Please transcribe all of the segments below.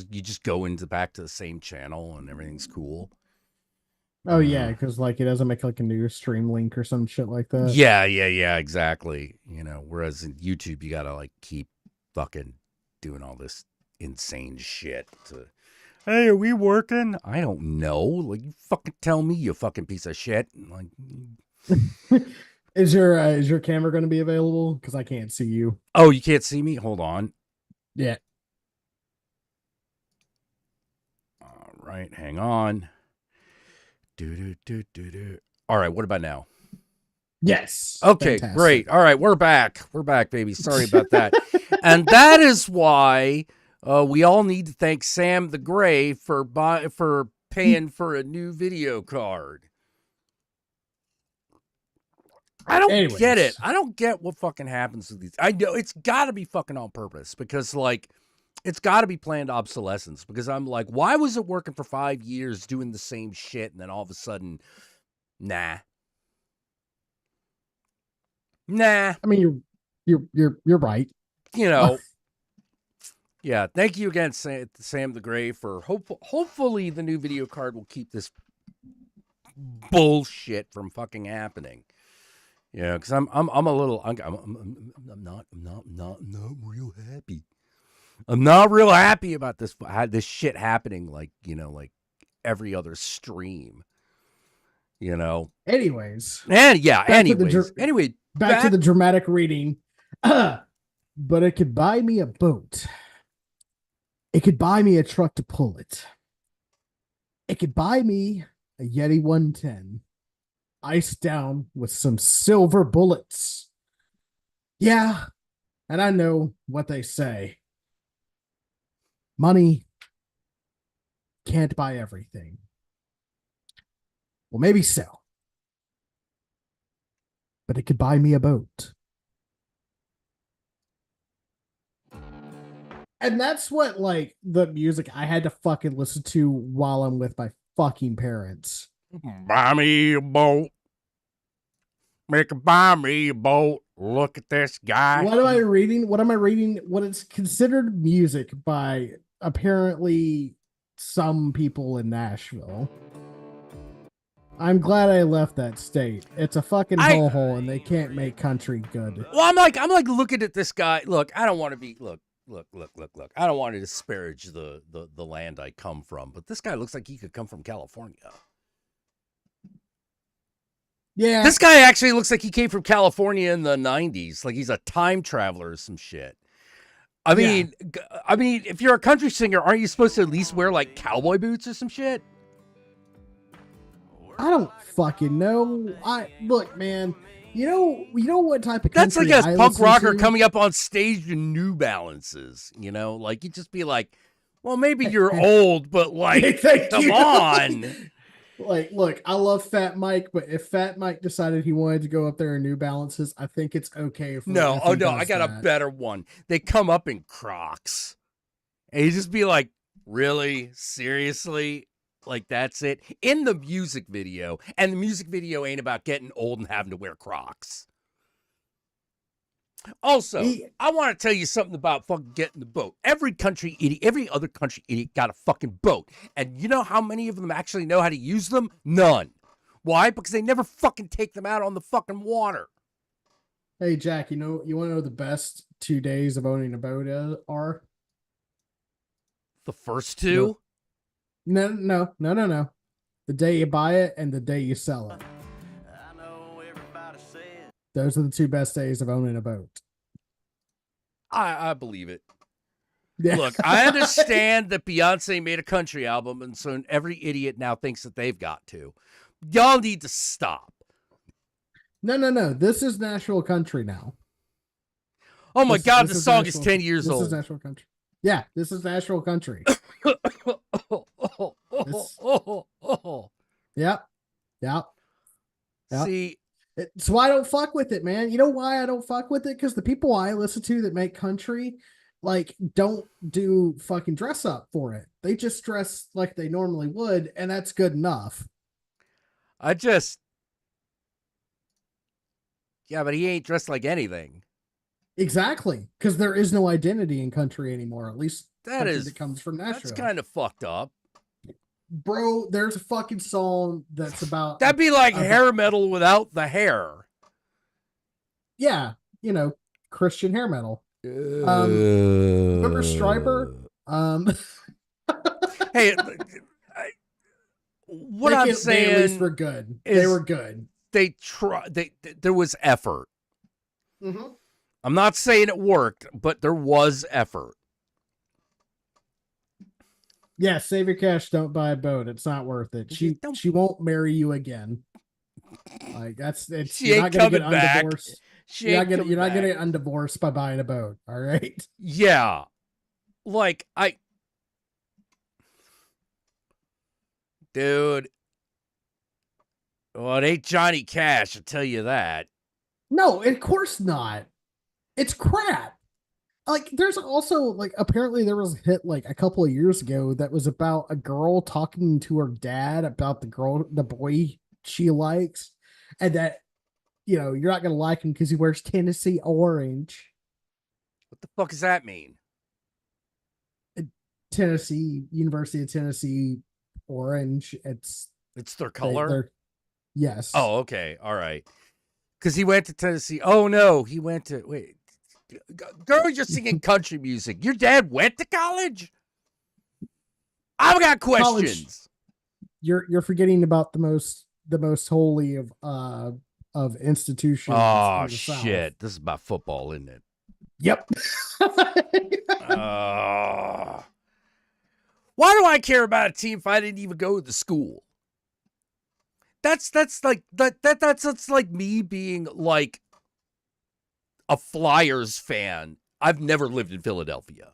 You just go into back to the same channel and everything's cool. Oh yeah, because like it doesn't make like a new stream link or some shit like that. Yeah, exactly. Whereas in YouTube, you gotta like keep fucking doing all this insane shit. Hey, are we working? I don't know. Like, you fucking tell me, you fucking piece of shit. Like, Is your camera going to be available? Because I can't see you. oh, you can't see me? Hold on. Yeah. All right, hang on. Do. All right, what about now? Yes. Okay, Fantastic. great. All right, we're back. We're back, baby. Sorry about that. And that is why we all need to thank Sam the Gray for paying for a new video card. I don't get it. Anyways, I don't get what fucking happens with these. I know it's got to be fucking on purpose because, like, it's got to be planned obsolescence because I'm like, why was it working for 5 years doing the same shit and then all of a sudden, nah. I mean you're right. You know, yeah. Thank you again, Sam the Gray, for hopefully the new video card will keep this bullshit from fucking happening. Yeah, because I'm a little I'm not real happy. I'm not real happy about this shit happening like every other stream. Anyways, And yeah, back to the anyway, back to the dramatic reading. But it could buy me a boat. It could buy me a truck to pull it. It could buy me a Yeti 110, iced down with some silver bullets. Yeah, and I know what they say. Money can't buy everything. Well, maybe so. But it could buy me a boat. And that's what, like, the music I had to fucking listen to while I'm with my fucking parents. buy me a boat. Buy me a boat. Look at this guy. What am I reading? What am I reading? What is considered music by apparently some people in Nashville. I'm glad I left that state. It's a fucking hole, and they can't make country good. Well, I'm like looking at this guy. Look, I don't want to be look. I don't want to disparage the land I come from, but this guy looks like he could come from California. Yeah. This guy actually looks like he came from California in the 90s. Like he's a time traveler or some shit. I mean, if you're a country singer, aren't you supposed to at least wear like cowboy boots or some shit? I don't fucking know. Look, man. You know what type of country that's like a punk rocker coming up on stage in New Balances. Like you'd just be like, well, maybe you're old, but like, come on. Like, look, I love Fat Mike, but if Fat Mike decided he wanted to go up there in New Balances, I think it's okay. If I got a better one. They come up in Crocs, and you just be like, really, seriously, like that's it in the music video, and the music video ain't about getting old and having to wear Crocs. Also, I want to tell you something about fucking getting the boat. Every other country idiot got a fucking boat. And you know how many of them actually know how to use them? None. Why? Because they never fucking take them out on the fucking water. Hey, Jack, you want to know the best 2 days of owning a boat are? The first two? No. The day you buy it and the day you sell it. Those are the two best days of owning a boat. I believe it. Yeah. Look, I understand that Beyonce made a country album, and so every idiot now thinks that they've got to. Y'all need to stop. No. This is Nashville country now. Oh my God, the song is 10 years old. This is Nashville country. Yeah, this is Nashville country. Yep. See, so I don't fuck with it, man. You know why I don't fuck with it? Because the people I listen to that make country, like, don't do fucking dress up for it. They just dress like they normally would, and that's good enough. Yeah, but he ain't dressed like anything. Exactly, because there is no identity in country anymore. At least country that comes from that's Nashville. kind of fucked up. Bro, there's a fucking song that's about That'd be like hair metal without the hair. Yeah, Christian hair metal. Remember Striper? Hey, what I'm saying, they at least were good. They were good. There was effort. Mm-hmm. I'm not saying it worked, but there was effort. Yeah, save your cash, don't buy a boat. It's not worth it. She won't marry you again. Like she ain't coming back. You're not gonna get undivorced by buying a boat. All right. Yeah. Like dude. Well, it ain't Johnny Cash, I'll tell you that. No, of course not. It's crap. Like there's also like apparently there was a hit like a couple of years ago that was about a girl talking to her dad about the boy she likes, and that you're not gonna like him because he wears Tennessee orange. What the fuck does that mean? Tennessee, University of Tennessee orange. It's their color. Yes. Oh, okay, all right. Because he went to Tennessee. Oh no, he went to wait. Girl, you're singing country music. Your dad went to college? I've got questions. College, you're forgetting about the most holy of institutions. Oh shit! This is about football, isn't it? Yep. Why do I care about a team if I didn't even go to school? That's like me being like a Flyers fan. I've never lived in Philadelphia.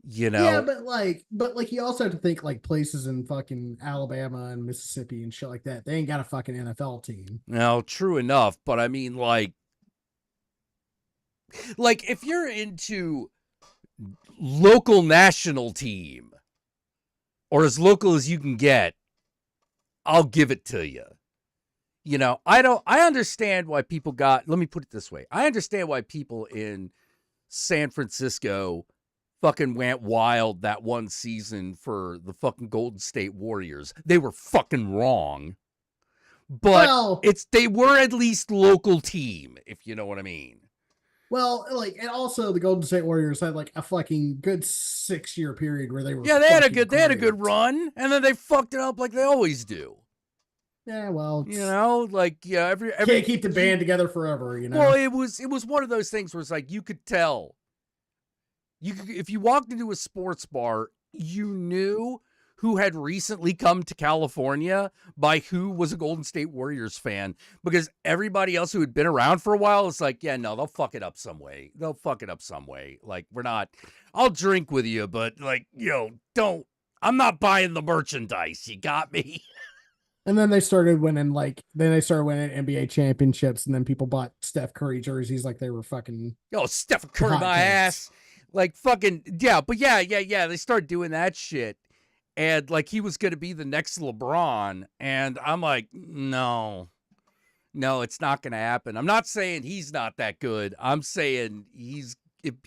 Yeah, but you also have to think like places in fucking Alabama and Mississippi and shit like that. They ain't got a fucking NFL team. No, true enough, but I mean like if you're into local national team or as local as you can get, I'll give it to you. I understand why people let me put it this way. I understand why people in San Francisco fucking went wild that one season for the fucking Golden State Warriors. They were fucking wrong. But they were at least local team, if you know what I mean. Well, and also the Golden State Warriors had like a fucking good 6-year period where they were. Yeah, they had a good run, and then they fucked it up like they always do. Yeah, well, every can't keep the band together forever, Well, it was one of those things where it's like you could tell. If you walked into a sports bar, you knew who had recently come to California by who was a Golden State Warriors fan, because everybody else who had been around for a while is like, yeah, no, they'll fuck it up some way. Like, we're not. I'll drink with you, but like, don't. I'm not buying the merchandise. You got me. And then they started winning NBA championships, and then people bought Steph Curry jerseys like they were fucking. Oh, Steph Curry my ass. Like fucking yeah, but yeah. They started doing that shit. And like he was gonna be the next LeBron. And I'm like, no, it's not gonna happen. I'm not saying he's not that good. I'm saying I'm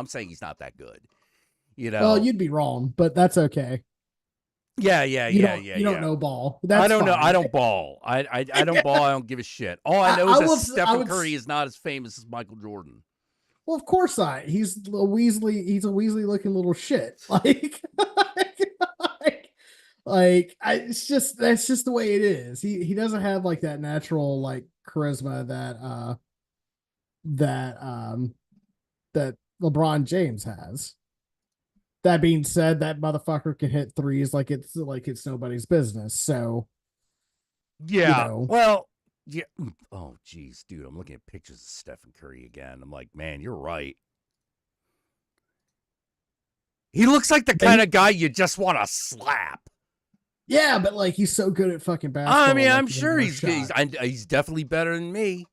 saying he's not that good. Well, you'd be wrong, but that's okay. Yeah. You don't know ball. I don't know. I don't ball. I don't ball. I don't give a shit. All I know is that Stephen Curry is not as famous as Michael Jordan. Well, of course not. He's a Weasley looking little shit. That's just the way it is. He doesn't have like that natural like charisma that LeBron James has. That being said, that motherfucker can hit threes like it's nobody's business. So, yeah. Well, yeah. Oh, geez, dude. I'm looking at pictures of Stephen Curry again. I'm like, man, you're right. He looks like the kind of guy you just want to slap. Yeah, but like he's so good at fucking basketball. I mean, I'm sure he's definitely better than me.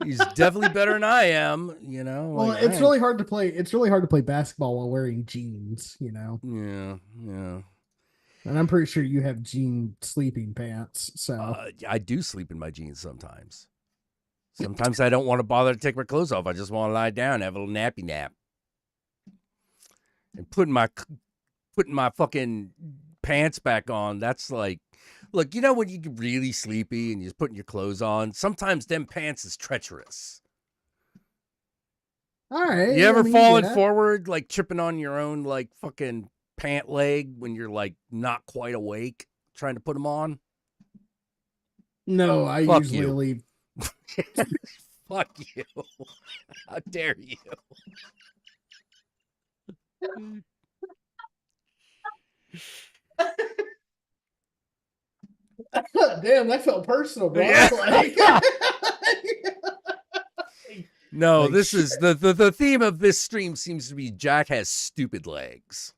He's definitely better than I am, Well, like, it's really hard to play. It's really hard to play basketball while wearing jeans, Yeah. And I'm pretty sure you have jean sleeping pants. So I do sleep in my jeans sometimes. Sometimes I don't want to bother to take my clothes off. I just want to lie down, have a little nappy nap, and putting my fucking pants back on. That's like, look, you know when you get really sleepy and you're putting your clothes on. Sometimes them pants is treacherous. All right. You ever I mean, fallen yeah. forward, like tripping on your own, like fucking pant leg when you're like not quite awake, trying to put them on? No, I Fuck usually you. leave. Fuck you. How dare you? Damn, that felt personal, bro. Yeah. Like, No, like, this is the theme of this stream seems to be Jack has stupid legs.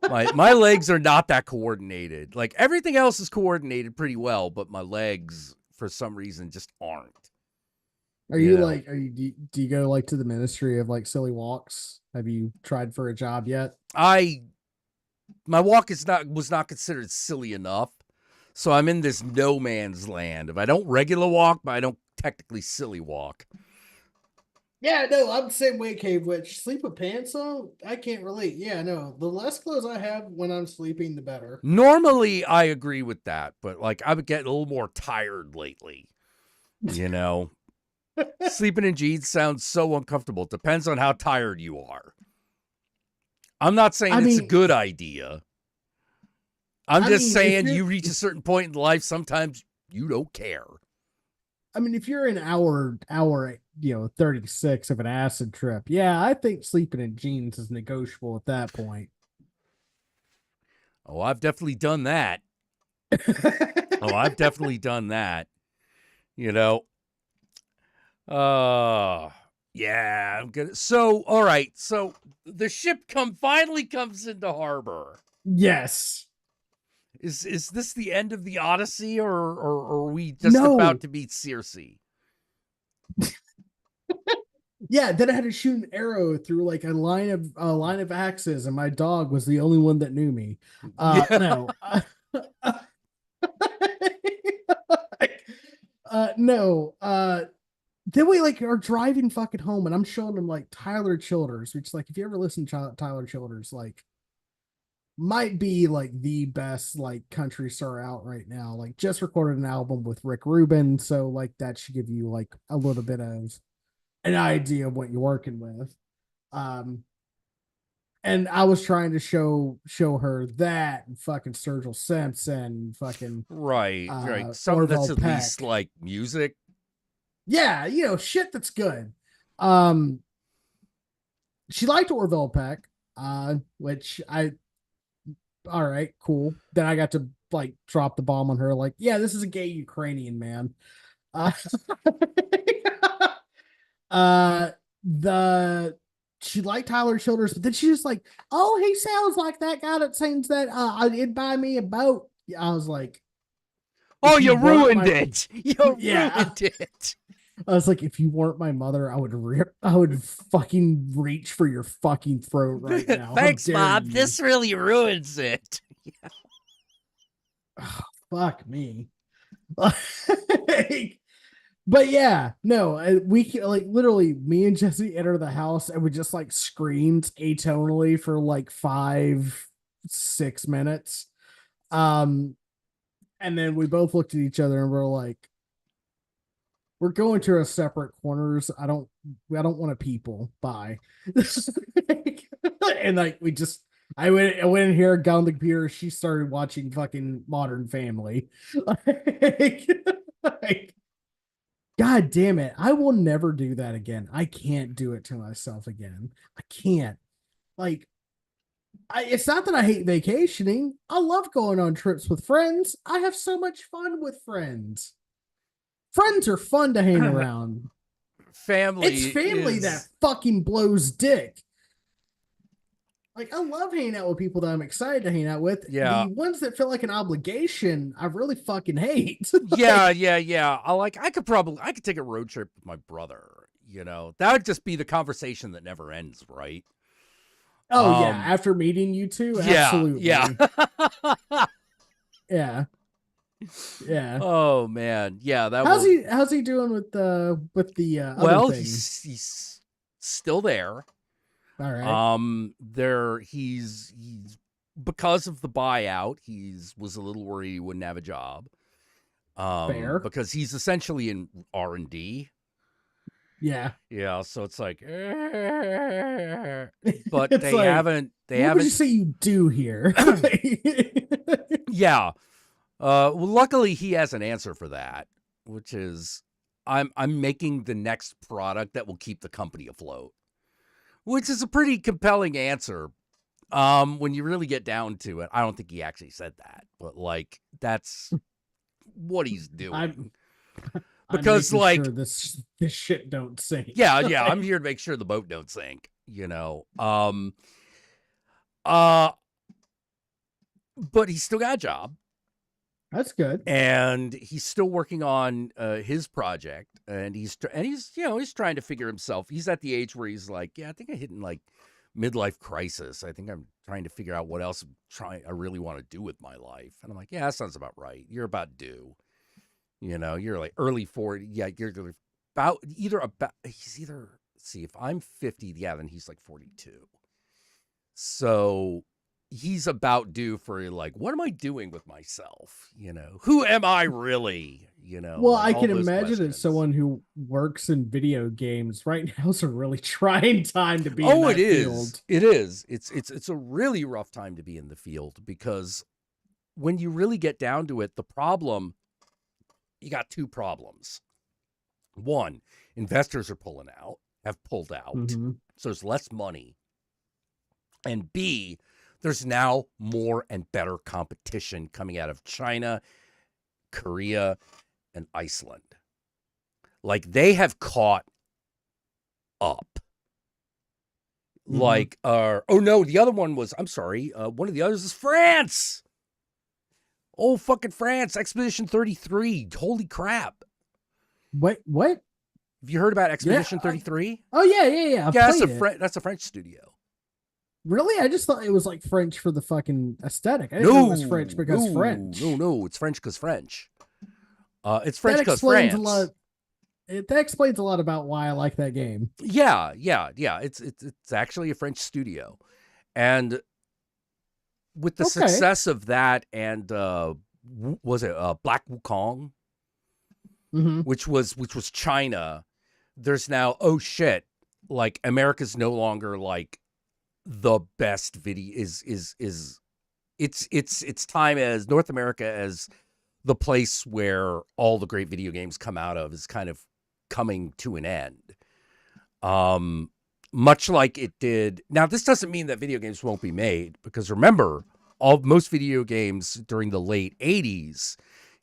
My legs are not that coordinated. Like everything else is coordinated pretty well, but my legs for some reason just aren't. Are you like, do you go like to the ministry of like silly walks? Have you tried for a job yet? My walk was not considered silly enough. So I'm in this no man's land. If I don't regular walk, but I don't technically silly walk. Yeah, no, I'm the same way, Cave Witch. Sleep with pants on? I can't relate. Yeah, no. The less clothes I have when I'm sleeping, the better. Normally I agree with that, but like I've been getting a little more tired lately. You know? Sleeping in jeans sounds so uncomfortable. It depends on how tired you are. I'm not saying it's a good idea. I'm just saying you reach a certain point in life, sometimes you don't care. I mean, if you're an hour, 36 of an acid trip, yeah, I think sleeping in jeans is negotiable at that point. Oh, I've definitely done that. I've definitely done that. You know? Yeah, I'm good. So, all right. So the ship finally comes into harbor. Yes. Is this the end of the Odyssey, or are we just about to meet Circe? Yeah, then I had to shoot an arrow through like a line of axes, and my dog was the only one that knew me. No. No. Then we like are driving fucking home, and I'm showing them like Tyler Childers, which like if you ever listen to Tyler Childers, like might be like the best like country star out right now. Like just recorded an album with Rick Rubin, so like that should give you like a little bit of an idea of what you're working with. And I was trying to show her that and fucking Sturgill Simpson, fucking right. Something that's at Peck. least like music. Yeah, shit that's good. She liked Orville Peck, which all right, cool. Then I got to like drop the bomb on her, like, yeah, this is a gay Ukrainian man. The she liked Tyler Childers, but then she was like, oh, he sounds like that guy that sings that it'd buy me a boat. I was like, oh, you ruined it. You ruined it. I was like, if you weren't my mother, I would fucking reach for your fucking throat right now. Thanks, Bob. This really ruins it. Yeah. Oh, fuck me. But yeah, no, we like literally me and Jesse enter the house and we just like screamed atonally for like 5-6 minutes. And then we both looked at each other and we're like, we're going to our separate corners. I don't want to people. Bye. And like I went in here, got on the computer. She started watching fucking Modern Family. Like, God damn it. I will never do that again. I can't do it to myself again. I can't. Like, it's not that I hate vacationing. I love going on trips with friends. I have so much fun with friends. Friends are fun to hang around. It's family that fucking blows dick. Like, I love hanging out with people that I'm excited to hang out with. Yeah. The ones that feel like an obligation, I really fucking hate. Yeah. I could take a road trip with my brother. That would just be the conversation that never ends, right? Oh, yeah. After meeting you two, absolutely. Yeah. Yeah. Yeah. Oh man, yeah, that How's will. he doing with the other Well, thing? he's still there. All right. He's because of the buyout. He's was a little worried he wouldn't have a job. Fair. Because he's essentially in R&D. Yeah. Yeah, so it's like, but It's like, they what would you haven't. say you do here? Yeah. Well, luckily he has an answer for that, which is, I'm making the next product that will keep the company afloat, which is a pretty compelling answer. When you really get down to it, I don't think he actually said that, but like that's what he's I'm doing. I'm Because making like, sure this shit don't sink. yeah, I'm Like, here to make sure the boat don't sink, you know. Uh but he's still got a job, that's good. and he's still working on his project, and he's he's trying to figure himself. He's at the age where he's like, yeah, I think I'm hitting like midlife crisis. I think I'm trying to figure out what else I really want to do with my life. And I'm like, yeah, that sounds about right. You're about due. You know, you're like early 40. Yeah, you're he's either, let's see, if I'm 50, yeah, then he's like 42. So he's about due for like, what am I doing with myself? You know, who am I really? You know, Well, like I all can those imagine that questions. someone who works in video games right now is a really trying time to be in Oh, it that is. field. It is. It's a really rough time to be in the field, because when you really get down to it, you got two problems. One, investors have pulled out. Mm-hmm. So there's less money. And B, there's now more and better competition coming out of China, Korea, and Iceland. Like, they have caught up. Mm-hmm. Like, oh no, the other one was, I'm sorry, one of the others is France. Oh, fucking France, Expedition 33. Holy crap. Wait, what? Have you heard about Yeah. Expedition 33? Oh yeah. I Yeah, played it. that's a French studio. Really? I just thought it was like French for the fucking aesthetic. I didn't know it was French No, because no, no, French. no. It's French because French. It's That French because explains a lot. France. That explains a lot about why I like that game. Yeah. It's actually a French studio, and with the Okay. success of that, and was it Black Wukong, Mm-hmm. which was China. There's now, oh shit, like America's no longer like the best video. Is It's time as North America as the place where all the great video games come out of is kind of coming to an end. Much like it did. Now, this doesn't mean that video games won't be made, because remember, most video games during the late 80s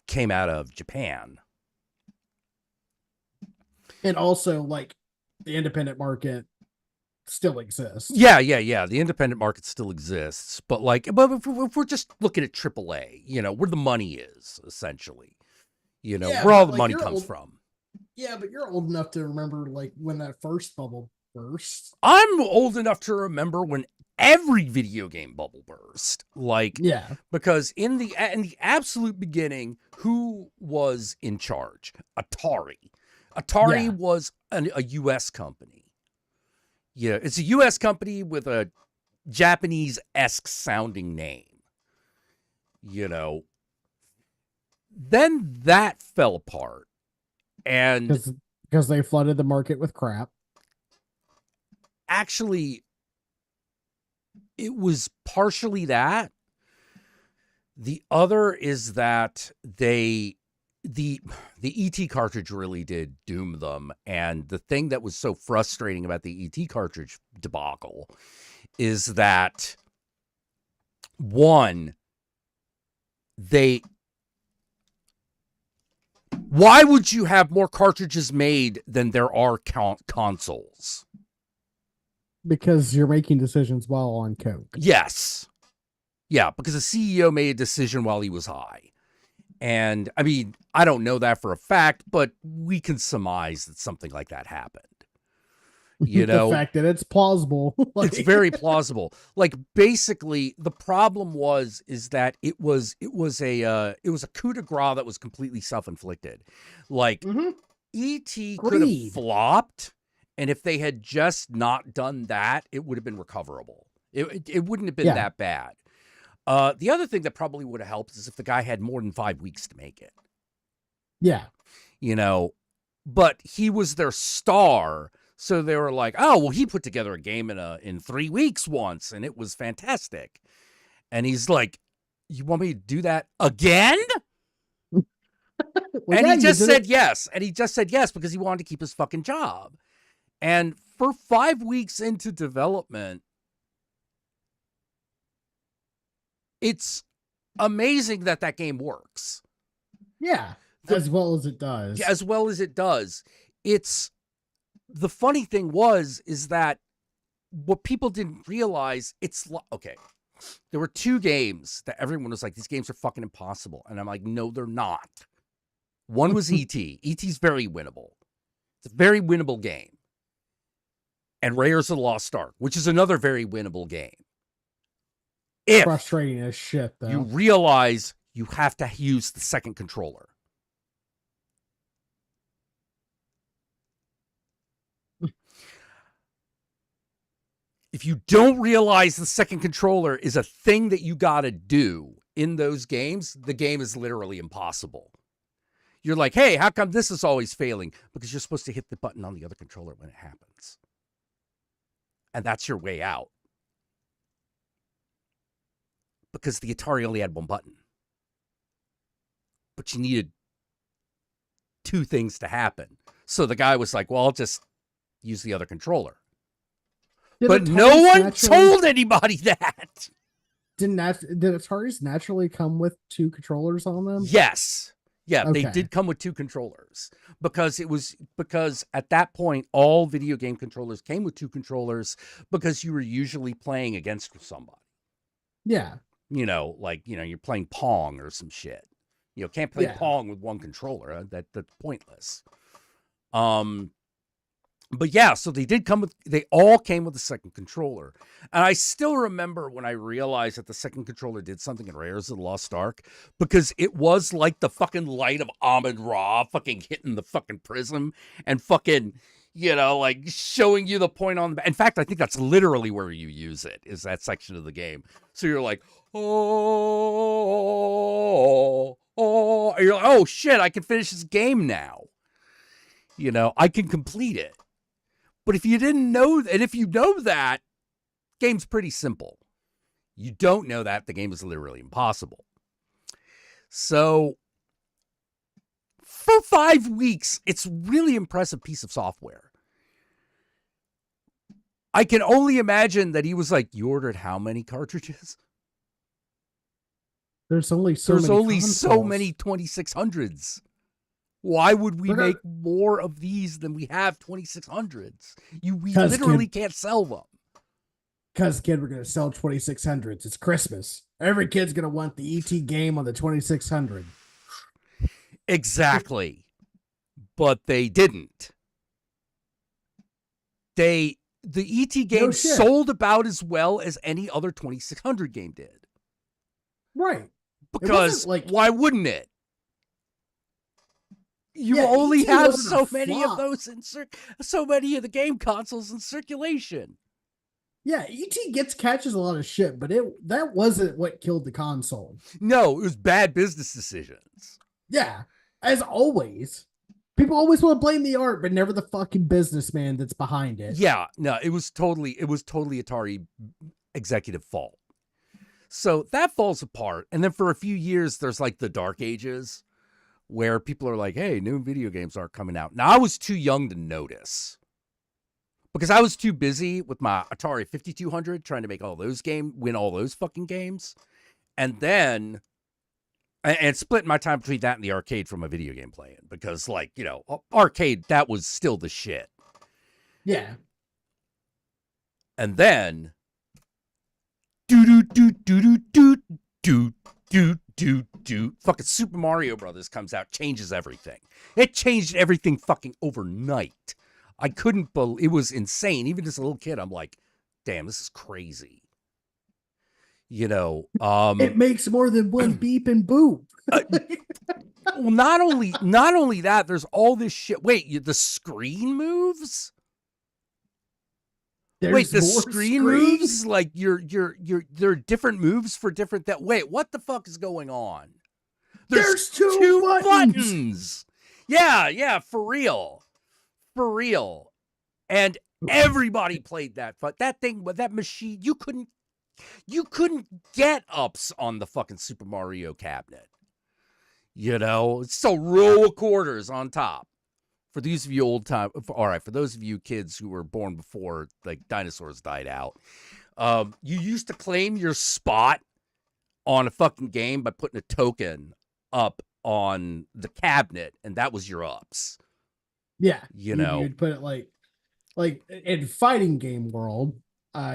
came out of Japan. And also, like, the independent market still exists. Yeah. The independent market still exists, but if we're just looking at AAA, where the money is, essentially, Yeah, where all but the like money you're comes old. from. Yeah, but you're old enough to remember like when that first bubble burst. I'm old enough to remember when every video game bubble burst. Like, Yeah. because in the absolute beginning, who was in charge? Atari. Atari Yeah. was a U.S. company. Yeah, it's a U.S. company with a Japanese-esque sounding name. Then that fell apart, and Because they flooded the market with crap. actually, it was partially that. The other is that the ET cartridge really did doom them, and the thing that was so frustrating about the ET cartridge debacle is that, one, why would you have more cartridges made than there are consoles? Because you're making decisions while on coke. Yes. Yeah, because the CEO made a decision while he was high. And, I mean, I don't know that for a fact, but we can surmise that something like that happened. You The know, fact that it's plausible. it's very plausible. Like basically, the problem is that it was a coup de grace that was completely self inflicted. Like Mhm. E.T. could have Greed. flopped, and if they had just not done that, it would have been recoverable. It wouldn't have been Yeah. that bad. The other thing that probably would have helped is if the guy had more than 5 weeks to make it. Yeah. You know, but he was their star. So they were like, oh, well, he put together a game in 3 weeks once, and it was fantastic. And he's like, you want me to do that again? Well, And yeah, he you just did said it. yes. And he just said yes because he wanted to keep his fucking job. And for 5 weeks into development, it's amazing that that game works. Yeah. The, As well as it does. as well as it does. It's the funny thing is that what people didn't realize, okay. There were 2 games that everyone was like, these games are fucking impossible. And I'm like, no, they're not. One was E.T. E.T.'s very winnable. It's a very winnable game. And Raiders of the Lost Ark, which is another very winnable game. If Frustrating as shit, though. you realize you have to use the second controller. If you don't realize the second controller is a thing that you got to do in those games, the game is literally impossible. You're like, hey, how come this is always failing? Because you're supposed to hit the button on the other controller when it happens. And that's your way out. Because the Atari only had one button. But you needed 2 things to happen. So the guy was like, well, I'll just use the other controller. But no one told anybody that. Did Ataris naturally come with 2 controllers on them? Yes. Yeah, Okay. they did come with 2 controllers because at that point, all video game controllers came with 2 controllers because you were usually playing against somebody. Yeah. Like, you're playing Pong or some shit. Can't play Pong with one controller. That's pointless. But yeah, so they all came with a second controller. And I still remember when I realized that the second controller did something in Raiders of the Lost Ark, because it was like the fucking light of Amon-Ra fucking hitting the fucking prism and fucking, like showing you the point on the. In fact, I think that's literally where you use it, is that section of the game. So you're like, oh, and you're like, oh shit, I can finish this game now. I can complete it. But if you didn't know, and if you know that, game's pretty simple. You don't know that, the game is literally impossible. So, for 5 weeks, it's really impressive piece of software. I can only imagine that he was like, you ordered how many cartridges? There's only so many 2600s. Why would we make more of these than we have 2600s? We literally can't sell them. Because, kid, we're going to sell 2600s. It's Christmas. Every kid's going to want the ET game on the 2600. Exactly. But they didn't. The ET game sold about as well as any other 2600 game did. Right. Because why wouldn't it? You only have so many of those so many of the game consoles in circulation. Yeah, ET catches a lot of shit, but that wasn't what killed the console. No, it was bad business decisions. Yeah, as always. People always want to blame the art, but never the fucking businessman that's behind it. Yeah, no, it was totally Atari executive fault. So that falls apart. And then for a few years, there's like the Dark Ages, where people are like, hey, new video games aren't coming out. Now, I was too young to notice because I was too busy with my Atari 5200 trying to make win all those fucking games. And then, and split my time between that and the arcade from a video game playing, because arcade, that was still the shit. Yeah. And then, fucking Super Mario Brothers comes out, changes everything. It changed everything fucking overnight. I couldn't believe it was insane. Even as a little kid, I'm like, damn, this is crazy. You know, It makes more than one beep and boop. well, not only that, there's all this shit. Wait, the screen moves? Wait, the screen moves? Like there are different moves for different wait, what the fuck is going on? There's two buttons. Yeah, for real. For real. And everybody played that thing with that machine. You couldn't get ups on the fucking Super Mario cabinet. You know, it's a row of quarters on top. For those of you for those of you kids who were born before like dinosaurs died out, you used to claim your spot on a fucking game by putting a token up on the cabinet, and that was your ups. Yeah, you know, you'd put it like in fighting game world,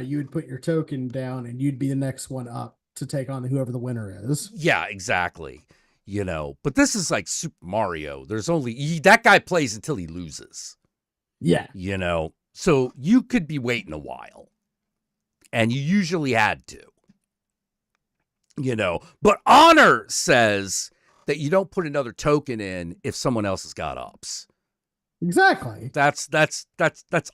you would put your token down, and you'd be the next one up to take on whoever the winner is. Yeah, exactly. You know, but this is like Super Mario. There's only that guy plays until he loses. Yeah, you know, so you could be waiting a while, and you usually had to. You know, but honor says that you don't put another token in if someone else has got ups. Exactly. That's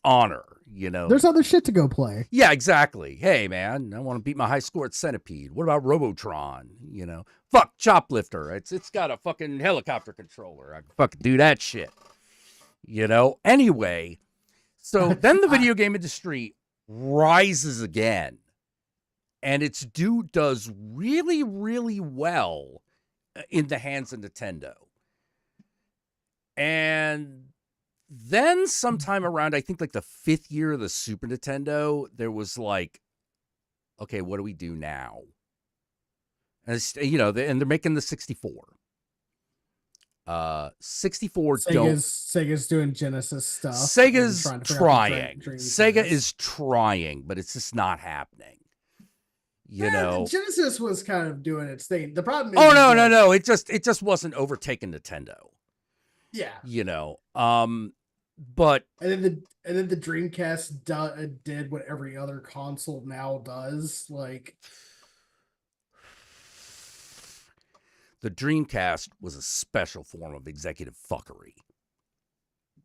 honor, you know. There's other shit to go play. Yeah, exactly. Hey, man, I want to beat my high score at Centipede. What about Robotron? You know, fuck Choplifter. It's got a fucking helicopter controller. I can fucking do that shit. You know. Anyway, so then the video game industry rises again, and its does really, really well in the hands of Nintendo. And then sometime around, I think like the 5th year of the Super Nintendo, there was like, okay, what do we do now? And you know, and they're making the 64. 64 Sega's doing Genesis stuff. Sega's trying. Sega is trying, but it's just not happening. You know, Genesis was kind of doing its thing. The problem is, no. It just wasn't overtaking Nintendo. Yeah, you know, but and then the Dreamcast did what every other console now does. Like the Dreamcast was a special form of executive fuckery.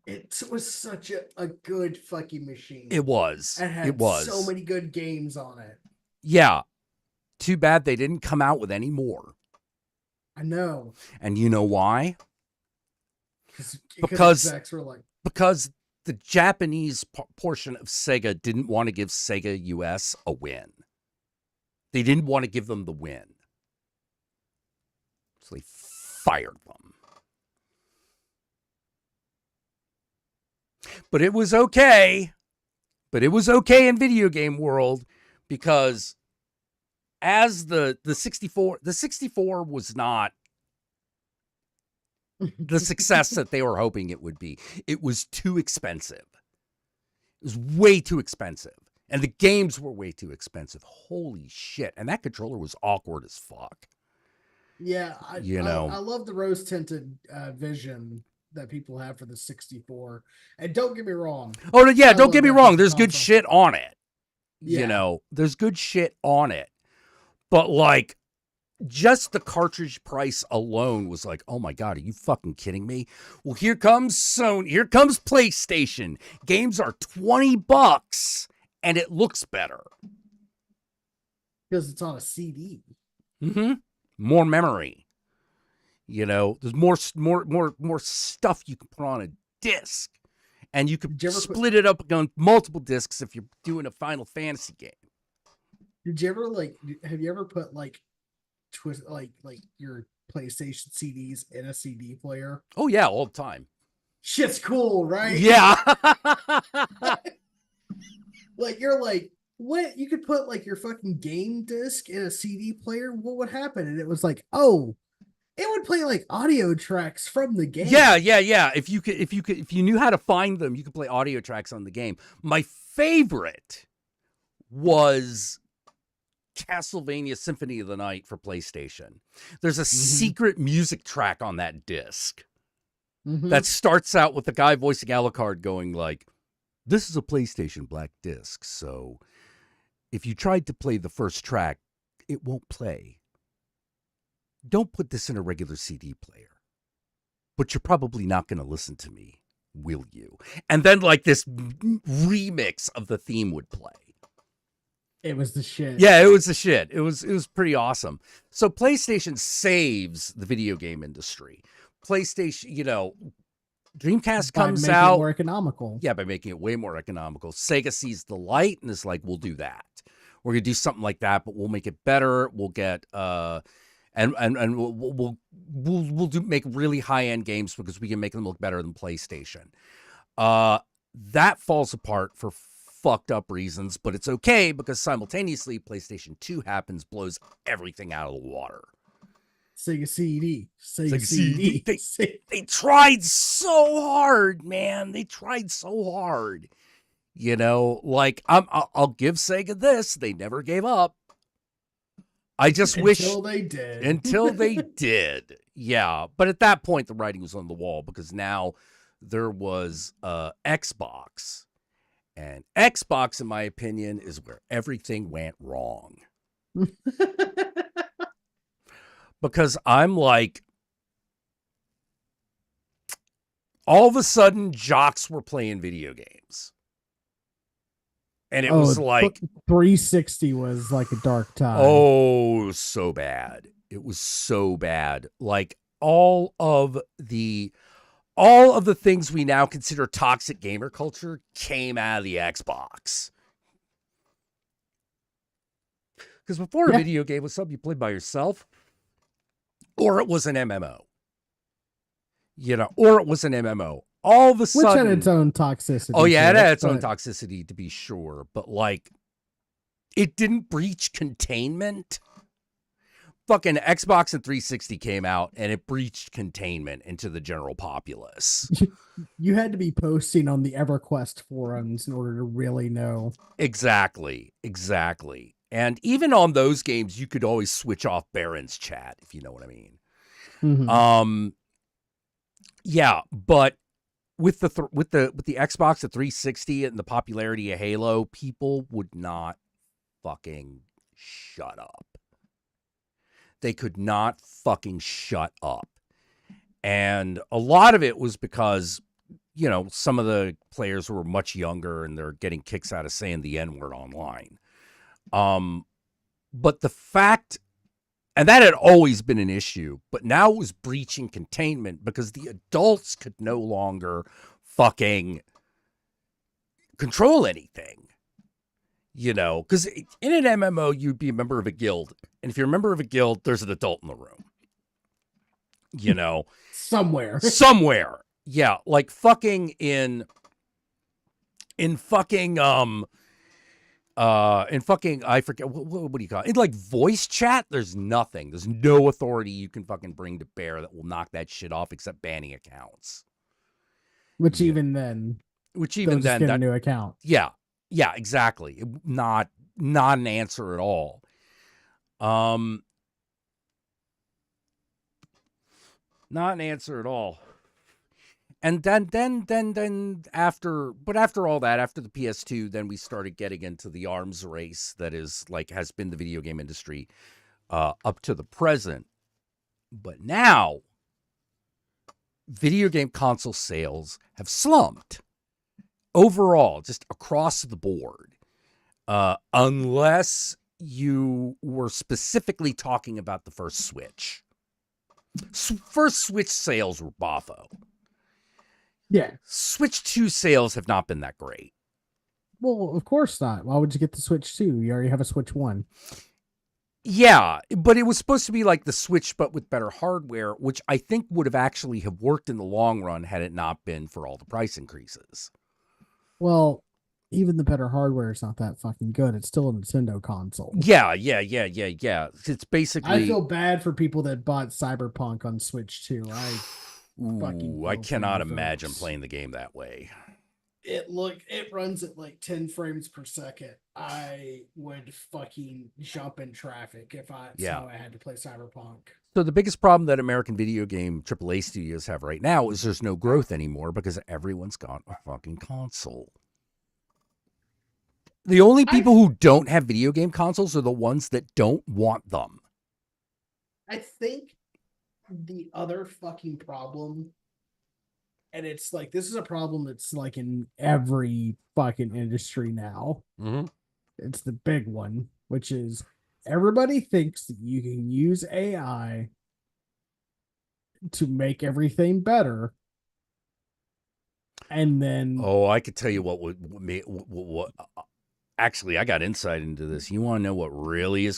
It was such a good fucking machine. It was. It had so many good games on it. Yeah. Too bad they didn't come out with any more. I know. And you know why? Because execs were like, because the Japanese portion of Sega didn't want to give Sega US a win. They didn't want to give them the win. So they fired them. But it was okay. In video game world, because as the 64 was not the success that they were hoping it would be. It was too expensive. It was way too expensive. And the games were way too expensive. Holy shit. And that controller was awkward as fuck. Yeah. I love the rose tinted vision that people have for the 64. And don't get me wrong. Oh, yeah. Don't get me wrong. There's good shit on it. Yeah. You know, there's good shit on it. But like, just the cartridge price alone was like, oh my God, are you fucking kidding me? Well, here comes Sony. Here comes PlayStation. Games are $20 and it looks better. Because it's on a CD. Mm-hmm. More memory. You know, there's more stuff you can put on a disc. And you could split it up on multiple discs if you're doing a Final Fantasy game. Did you ever have you ever put twist like your PlayStation CDs in a CD player? Oh yeah, all the time. Shit's cool, right? Yeah. You're like, what? You could put your fucking game disc in a CD player. What would happen? And it was like, oh, it would play audio tracks from the game. Yeah. If you knew how to find them, you could play audio tracks on the game. My favorite was Castlevania Symphony of the Night for PlayStation. There's a secret music track on that disc that starts out with the guy voicing Alucard going like, This is a PlayStation Black Disc, so if you tried to play the first track, it won't play. Don't put this in a regular CD player. But you're probably not going to listen to me, will you? And then like this remix of the theme would play. It was the shit. Yeah, it was the shit. It was pretty awesome. So PlayStation saves the video game industry. PlayStation, Dreamcast comes out more economical. Yeah, by making it way more economical. Sega sees the light and is like, we'll do that. We're gonna do something like that, but we'll make it better. We'll get and we'll make really high end games because we can make them look better than PlayStation. That falls apart for fucked up reasons, but it's okay because simultaneously PlayStation 2 happens, blows everything out of the water. Sega CD. Sega CD. They tried so hard, man. They tried so hard. Like I'll give Sega this. They never gave up. I just wish until they did. Until they did. Yeah. But at that point the writing was on the wall because now there was Xbox. And Xbox, in my opinion, is where everything went wrong. Because I'm like, all of a sudden, jocks were playing video games. And it was like 360 was like a dark time. Oh, so bad. It was so bad. Like all of the things we now consider toxic gamer culture came out of the Xbox. Because before a video game was something you played by yourself, or it was an MMO. Or it was an MMO. All of a sudden, which had its own toxicity. Oh yeah, it had its own toxicity to be sure, but like, it didn't breach containment. Fucking Xbox and 360 came out, and it breached containment into the general populace. You had to be posting on the EverQuest forums in order to really know. Exactly. And even on those games, you could always switch off Baron's chat, if you know what I mean. Mm-hmm. Yeah, but with the Xbox, the 360, and the popularity of Halo, people would not fucking shut up. They could not fucking shut up. And a lot of it was because, some of the players were much younger and they're getting kicks out of saying the N-word online. But the fact, and that had always been an issue, but now it was breaching containment because the adults could no longer fucking control anything. Because in an MMO, you'd be a member of a guild. And if you're a member of a guild, there's an adult in the room. Somewhere. Yeah. Like fucking in fucking, I forget, what do you call it? In like voice chat, there's nothing. There's no authority you can fucking bring to bear that will knock that shit off except banning accounts. Even then, get a new account. Yeah, exactly. Not an answer at all. Not an answer at all. And then after all that, after the PS2, then we started getting into the arms race that is like has been the video game industry up to the present. But now, video game console sales have slumped overall, just across the board, unless you were specifically talking about the first Switch. First Switch sales were boffo. Yeah. Switch 2 sales have not been that great. Well, of course not. Why would you get the Switch 2? You already have a Switch 1. Yeah, but it was supposed to be like the Switch, but with better hardware, which I think would have actually have worked in the long run had it not been for all the price increases. Well, even the better hardware is not that fucking good. It's still a Nintendo console. Yeah. It's basically... I feel bad for people that bought Cyberpunk on Switch 2. I cannot imagine playing the game that way. It runs at like 10 frames per second. I would fucking jump in traffic if I had to play Cyberpunk. So the biggest problem that American video game AAA studios have right now is there's no growth anymore because everyone's got a fucking console. The only I people who don't have video game consoles are the ones that don't want them. I think the other fucking problem, and it's like this is a problem that's like in every fucking industry now. Mm-hmm. It's the big one, which is everybody thinks that you can use AI to make everything better. And then Oh, I could tell you actually, I got insight into this. You want to know what really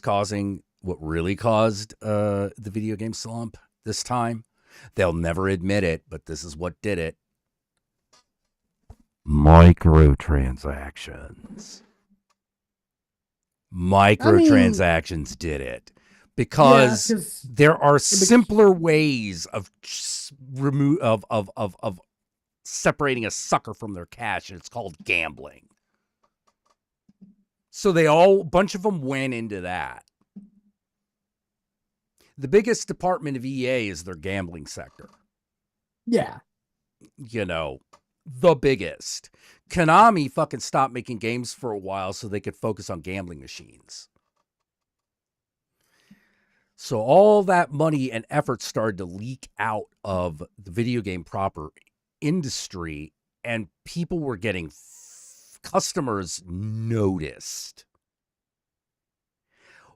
caused the video game slump this time? They'll never admit it, but this is what did it. Microtransactions. Microtransactions did it because there are simpler ways of separating a sucker from their cash, and it's called gambling. So a bunch of them went into that. The biggest department of EA is their gambling sector. Yeah. The biggest. Konami fucking stopped making games for a while so they could focus on gambling machines. So all that money and effort started to leak out of the video game proper industry, and people were getting customers noticed.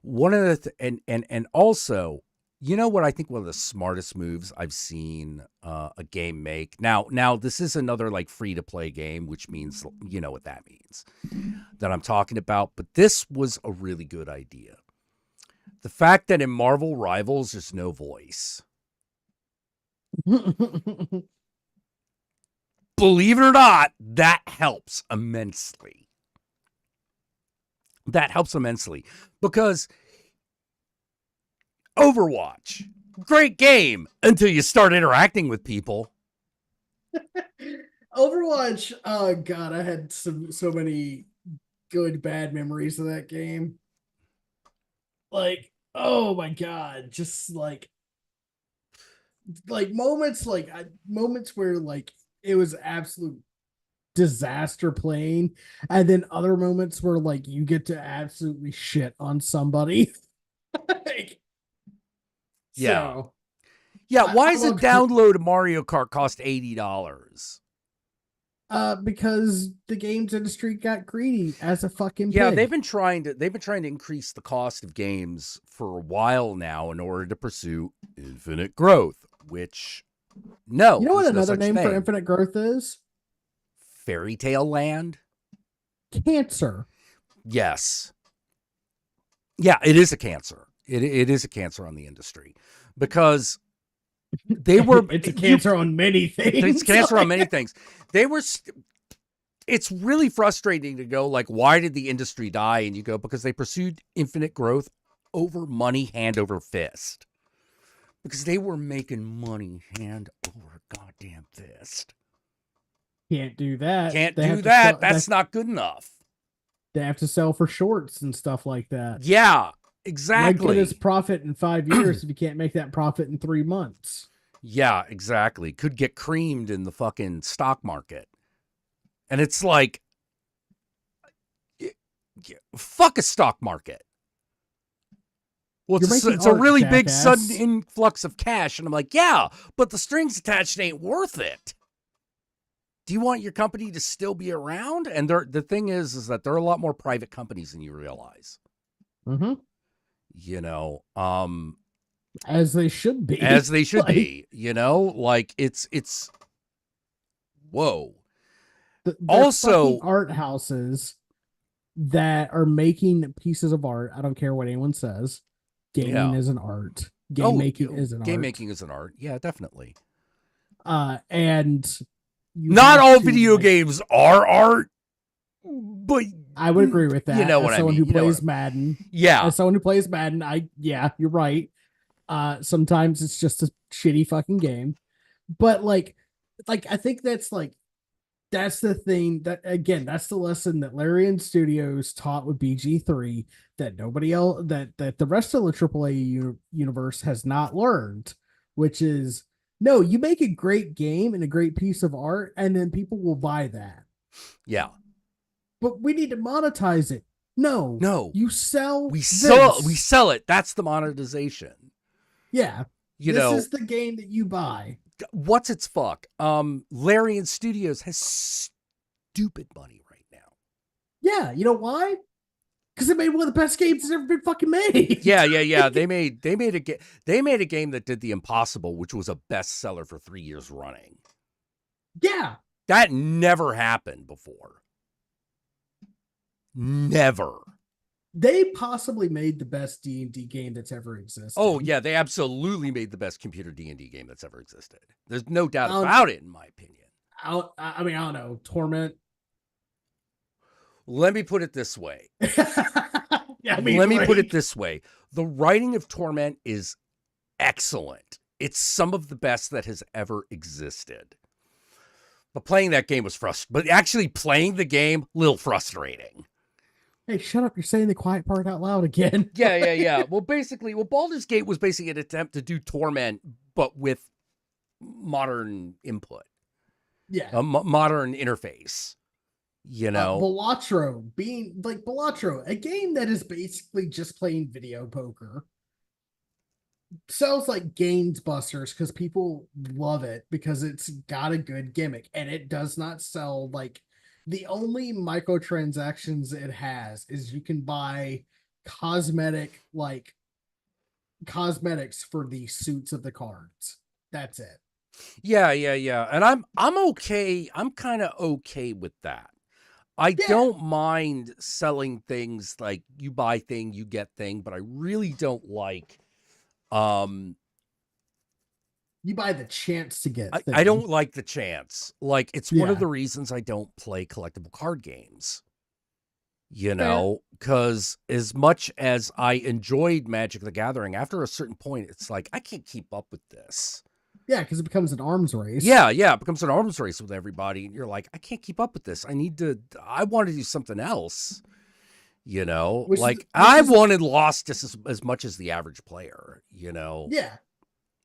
One of the and also, you know what I think one of the smartest moves I've seen a game make. Now this is another like free to play game, which means you know what that means that I'm talking about. But this was a really good idea. The fact that in Marvel Rivals there's no voice. Believe it or not, that helps immensely. That helps immensely because Overwatch, great game until you start interacting with people. Overwatch, oh god, I had so many good bad memories of that game. Like, oh my god, just like moments moments where like it was absolute disaster playing, and then other moments where like you get to absolutely shit on somebody. Like, yeah. So, yeah, why does a download of Mario Kart cost $80? Because the games industry got greedy as a fucking yeah pig. they've been trying to increase the cost of games for a while now in order to pursue infinite growth, which you know what another name for infinite growth is? Fairy Tale Land. Cancer. Yes. Yeah, it is a cancer. It is a cancer on the industry because they were. It's a cancer on many things. It's cancer on many things. They were. It's really frustrating to go like, why did the industry die? And you go, because they pursued infinite growth over money hand over fist. Because they were making money hand over goddamn fist. Can't do that. Can't do that. That's not good enough. They have to sell for shorts and stuff like that. Yeah, exactly. Like, get his profit in 5 years if you can't make that profit in 3 months. Yeah, exactly. Could get creamed in the fucking stock market. And it's like, fuck a stock market. Well, it's a really big sudden influx of cash. And I'm like, yeah, but the strings attached ain't worth it. Do you want your company to still be around? And the thing is that there are a lot more private companies than you realize. Mm-hmm. As they should be. As they should be. Like it's whoa. Also, art houses that are making pieces of art. I don't care what anyone says. Gaming is an art. Game making is an art. Game making is an art. Yeah, definitely. And not all video games are art, but I would agree with that. You know what I mean? Someone who plays Madden. Yeah. As someone who plays Madden, you're right. Sometimes it's just a shitty fucking game. But like I think that's the thing that's the lesson that Larian Studios taught with BG3 that nobody else that the rest of the AAA universe has not learned, which is no, you make a great game and a great piece of art, and then people will buy that. Yeah. but we need to monetize it. No, No, you sell we this. sell it. That's the monetization. Yeah, You this know, is the game that you buy. what's its fuck? Larian Studios has stupid money right now. Yeah, you know why? Because it made one of the best games that's ever been fucking made. Yeah. They made a game that did the impossible, which was a bestseller for 3 years running. Yeah. That never happened before. Never. They possibly made the best D&D game that's ever existed. Oh yeah, they absolutely made the best computer D&D game that's ever existed. There's no doubt Um, about it, in my opinion. I mean, I don't know. Torment. Let me put it this way. Yeah, I mean, Let me like, put it this way. The writing of Torment is excellent. It's some of the best that has ever existed. But playing that game was frustrating. But actually playing the game, a little frustrating. hey, shut up. You're saying the quiet part out loud again. Yeah. Well, Baldur's Gate was basically an attempt to do Torment, but with modern input. Yeah. A modern interface. You know? Balatro being like Balatro, a game that is basically just playing video poker. Sells like games busters because people love it because it's got a good gimmick and it does not sell like the only microtransactions it has is you can buy cosmetic like cosmetics for the suits of the cards. That's it. Yeah. And I'm okay. I'm kind of okay with that. I Yeah. don't mind selling things like you buy thing, you get thing, but I really don't like You buy the chance to get things. I don't like the chance. Like it's one of Yeah. the reasons I don't play collectible card games. You know, because as much as I enjoyed Magic the Gathering, after a certain point, it's like I can't keep up with this. Yeah, because it becomes an arms race. Yeah, it becomes an arms race with everybody, and you're like, I can't keep up with this. I want to do something else. You know, I wanted Lost just as much as the average player, you know? Yeah.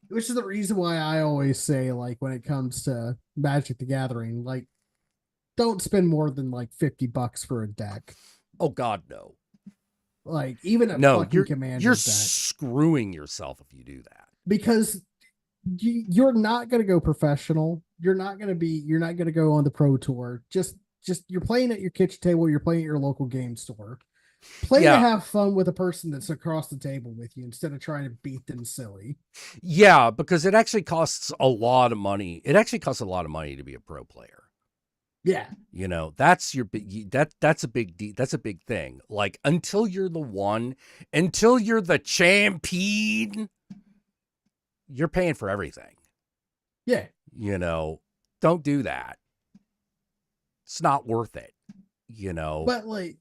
Which is the reason why I always say, like, when it comes to Magic the Gathering, like, don't spend more than like $50 for a deck. Oh God, no. Like, even a No, fucking commander you're deck. screwing yourself if you do that. Because you're not gonna go professional. You're not gonna go on the pro tour. Just you're playing at your kitchen table, you're playing at your local game store. Play to have fun with a person that's across the table with you instead of trying to beat them silly. Yeah, because it actually costs a lot of money. It actually costs a lot of money to be a pro player. Yeah. You know, that's your big that's a big thing. Like until you're the champion, you're paying for everything. Yeah. You know, don't do that. It's not worth it. You know. But like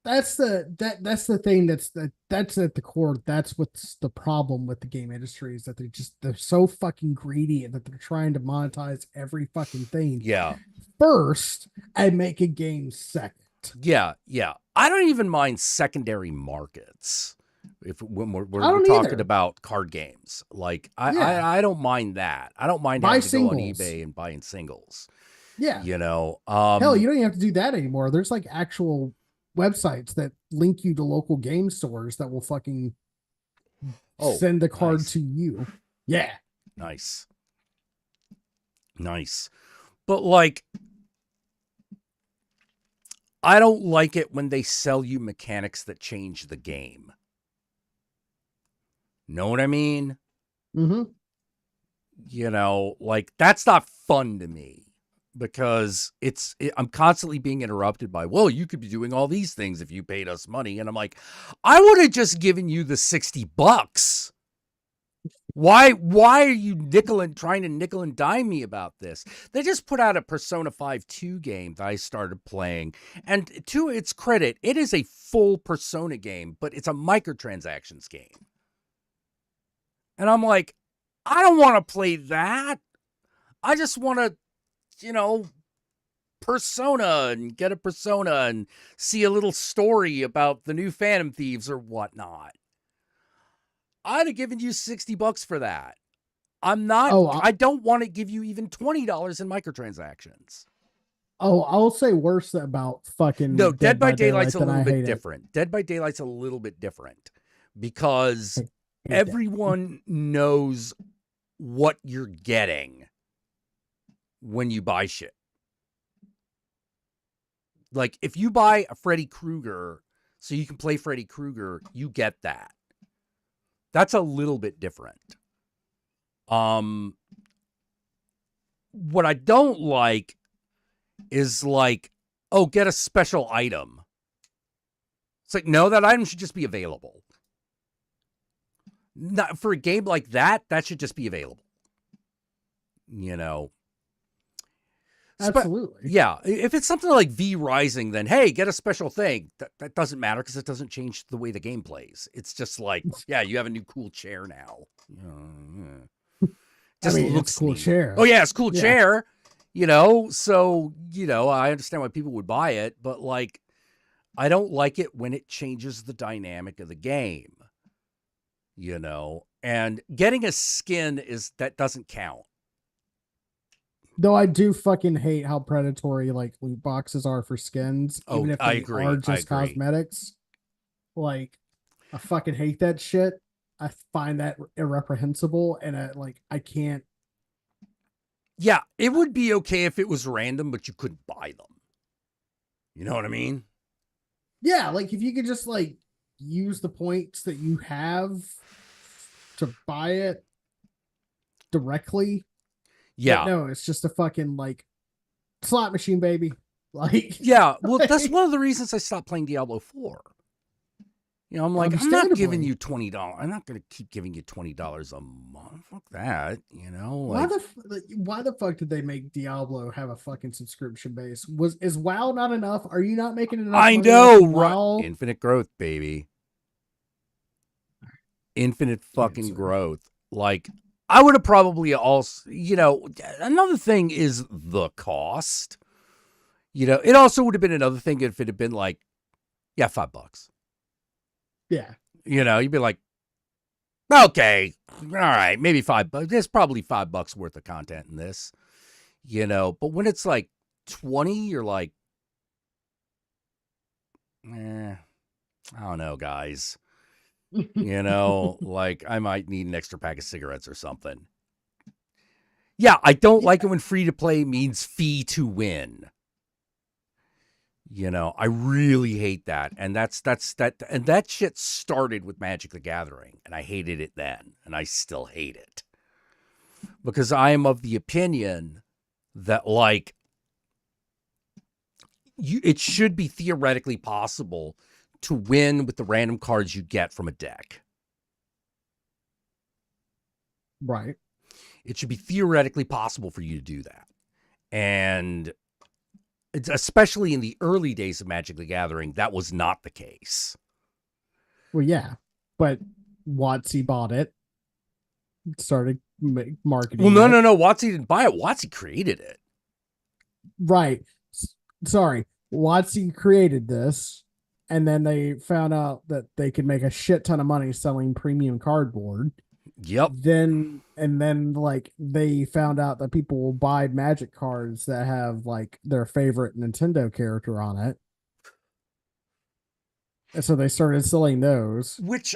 that's the thing that's at the core. That's what's the problem with the game industry is that they're so fucking greedy that they're trying to monetize every fucking thing. Yeah. First, and make a game second. Yeah. I don't even mind secondary markets when we're talking about card games. Like I don't mind that. I don't mind having to go on eBay and buying singles. Yeah. You know, hell, you don't even have to do that anymore. There's like actual websites that link you to local game stores that will fucking send the card to you. Yeah. Nice. But like, I don't like it when they sell you mechanics that change the game. Know what I mean? Mm-hmm. You know, like that's not fun to me. Because I'm constantly being interrupted by, well, you could be doing all these things if you paid us money. And I'm like, I would have just given you the $60. Why are you trying to nickel and dime me about this? They just put out a Persona 5 2 game that I started playing. And to its credit, it is a full Persona game, but it's a microtransactions game. And I'm like, I don't want to play that. I just want to, you know, Persona and get a Persona and see a little story about the new Phantom Thieves or whatnot. I'd have given you $60 for that. I don't want to give you even $20 in microtransactions. Oh, I'll say worse about No, fucking Dead Dead by by Daylight's Daylight a than little I bit hate it. different. Dead by Daylight's a little bit different because I hate that game. everyone knows what you're getting when you buy shit. Like if you buy a Freddy Krueger so you can play Freddy Krueger, you get that. That's a little bit different. What I don't like is like, oh, get a special item. It's like, no, that item should just be available. Not for a game like that, that should just be available. You know. Absolutely. Yeah, if it's something like V Rising, then hey, get a special thing. That doesn't matter because it doesn't change the way the game plays. It's just like, yeah, you have a new cool chair now. I Just mean, it's a looks cool neat. chair. Oh yeah, it's a cool Yeah. chair. So I understand why people would buy it, but like, I don't like it when it changes the dynamic of the game. And getting a skin that doesn't count. Though I do fucking hate how predatory like loot boxes are for skins, Oh, even if I they are agree. I just agree. cosmetics. Like, I fucking hate that shit. I find that irreprehensible, and I can't. Yeah, it would be okay if it was random, but you couldn't buy them. You know what I mean? Yeah, like if you could just like use the points that you have to buy it directly. But Yeah. no, it's just a fucking like slot machine, baby. Like, Yeah. Well, that's one of the reasons I stopped playing Diablo 4. I'm like, I'm not giving you $20. I'm not going to keep giving you $20 a month. Fuck that. Why the fuck did they make Diablo have a fucking subscription base? Is WoW not enough? Are you not making enough I money know, off right? WoW? Infinite growth, baby. Infinite fucking Answer. growth. Like, I would have probably also, another thing is the cost. It also would have been another thing if it had been like, yeah, $5. Yeah. You'd be like, okay, all right, maybe $5. There's probably $5 worth of content in this, but when it's like 20, you're like, I don't know, guys. Like I might need an extra pack of cigarettes or something. Yeah, I don't like it when free to play means fee to win. I really hate that. And and that shit started with Magic the Gathering, and I hated it then, and I still hate it. Because I am of the opinion that like it should be theoretically possible to win with the random cards you get from a deck. Right. It should be theoretically possible for you to do that. And it's especially in the early days of Magic the Gathering, that was not the case. Well, yeah, but WotC bought it, started marketing. Well, no. WotC didn't buy it. WotC created it. Right. Sorry, WotC created this, and then they found out that they could make a shit ton of money selling premium cardboard. Yep. Then like they found out that people will buy Magic cards that have like their favorite Nintendo character on it. And so they started selling those. Which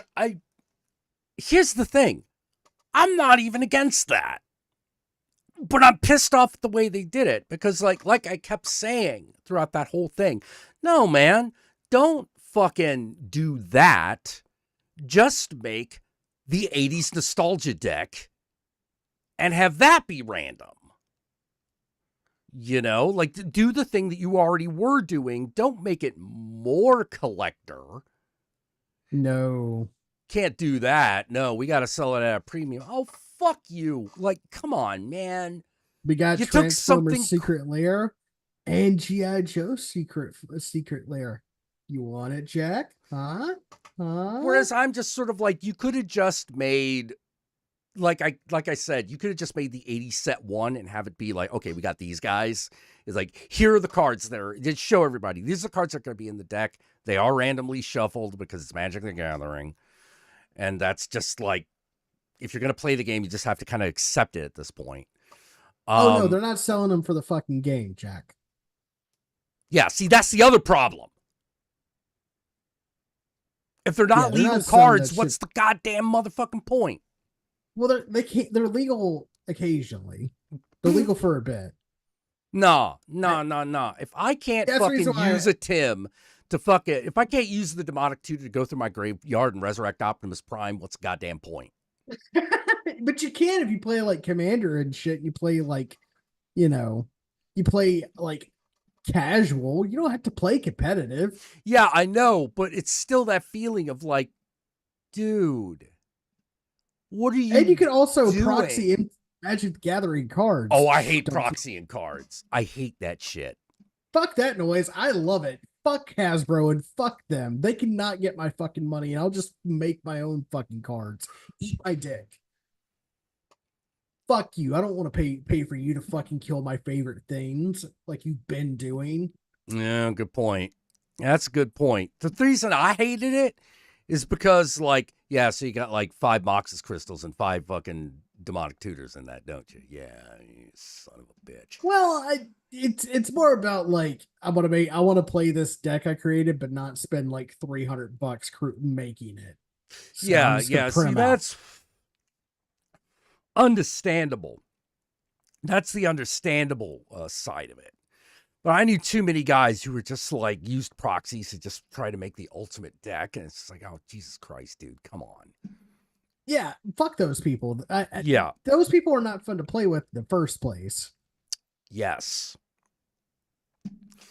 here's the thing. I'm not even against that. But I'm pissed off at the way they did it because like I kept saying throughout that whole thing, no, man, don't fucking do that. Just make the 80s nostalgia deck and have that be random. Like do the thing that you already were doing. Don't make it more collector. No. Can't do that. No, we got to sell it at a premium. Oh, fuck you. Like, come on, man. We got you Transformers Secret Lair and G.I. Joe Secret Lair. You want it, Jack? Huh? Whereas I'm just sort of like, you could have just made, like I said, you could have just made the 80 set one and have it be like, okay, we got these guys. It's like, here are the cards that are, just show everybody. These are the cards that are going to be in the deck. They are randomly shuffled because it's Magic the Gathering. And that's just like, if you're going to play the game, you just have to kind of accept it at this point. Oh, no, they're not selling them for the fucking game, Jack. Yeah, see, that's the other problem. If they're not they're legal not selling cards, that what's shit. the goddamn motherfucking point? Well, they're legal occasionally. They're legal for a bit. No. I, If I can't that's the fucking reason why. use a Tim to fuck it, if I can't use the demonic tutor to go through my graveyard and resurrect Optimus Prime, what's the goddamn point? But you can if you play like Commander and shit. You play like, you know, you play like casual. You don't have to play competitive. Yeah, I know, but it's still that feeling of like, dude, what are you And you can also doing? proxy in Magic the Gathering cards. Oh, I hate Don't proxying cards. I hate that shit. fuck that noise. I love it. Fuck Hasbro and fuck them. They cannot get my fucking money, and I'll just make my own fucking cards. Eat my dick. Fuck you. I don't want to pay for you to fucking kill my favorite things like you've been doing. Yeah, good point. That's a good point. The reason I hated it is because, like, yeah, so you got like 5 Moxus crystals and 5 fucking demonic tutors in that, don't you? Yeah, you son of a bitch. Well, it's more about like I want to play this deck I created, but not spend like $300 making it. So yeah. See, that's understandable. That's the understandable side of it. But I knew too many guys who were just like used proxies to just try to make the ultimate deck, and it's just like, oh Jesus Christ, dude, come on. Yeah, fuck those people. Yeah, those people are not fun to play with in the first place. yes.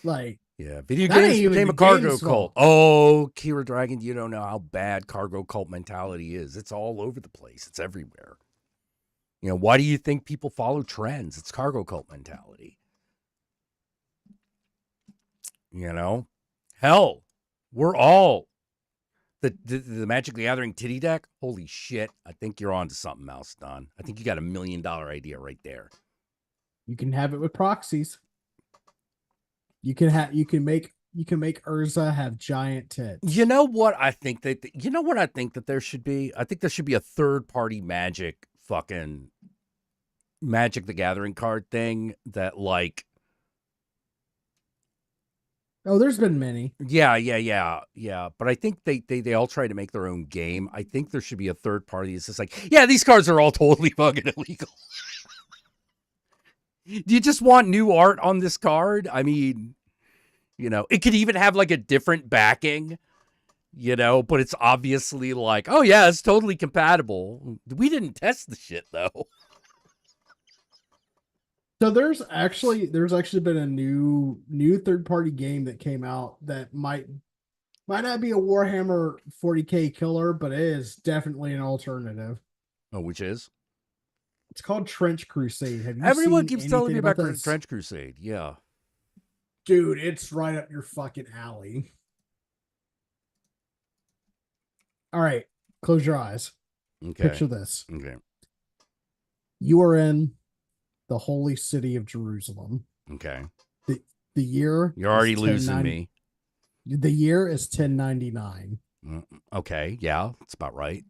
Like, yeah, video games became a cargo cult. Oh, Kira Dragon, you don't know how bad cargo cult mentality is. It's all over the place. It's everywhere. You know, why do you think people follow trends? It's cargo cult mentality. You know, hell, we're all the Magic the Gathering titty deck. Holy shit! I think you're on to something else, Don. I think you got $1 million idea right there. You can have it with proxies. You can make Urza have giant tits. You know what I think that there should be? I think there should be a third-party Magic fucking Magic the Gathering card thing that like. Oh, there's been many. Yeah. But I think they all try to make their own game. I think there should be a third party that's just like, yeah, these cards are all totally fucking illegal. Do you just want new art on this card? I mean, you know, it could even have like a different backing, you know, but it's obviously like, oh yeah, it's totally compatible. We didn't test the shit though. So there's actually been a new third party game that came out that might not be a Warhammer 40K killer, but it is definitely an alternative. Oh, which is? It's called Trench Crusade. Have you Everyone seen keeps telling me about this? Trench Crusade. Yeah. Dude, it's right up your fucking alley. All right, close your eyes. Okay. Picture this. Okay. You are in the holy city of Jerusalem. Okay. The year You're already losing me. The year is 1099. Okay, yeah, that's about right.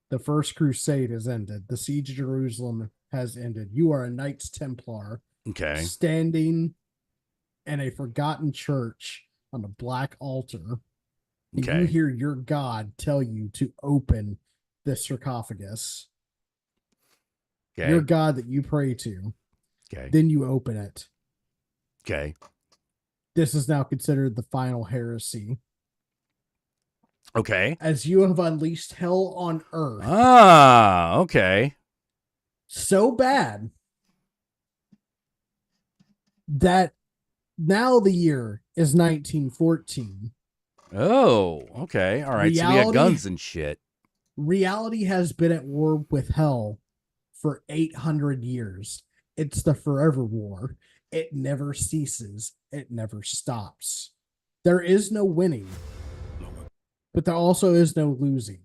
The first crusade has ended. The siege of Jerusalem has ended. You are a Knights Templar. Okay. Standing in a forgotten church on a black altar. And you hear your God tell you to open this sarcophagus. Okay. Your God that you pray to. Okay. Then you open it. Okay. This is now considered the final heresy. Okay. As you have unleashed hell on earth. Ah, okay. So bad that now the year is 1914. Oh, okay. All right. So we got guns and shit. Reality has been at war with hell for 800 years. It's the forever war. It never ceases. It never stops. There is no winning, but there also is no losing.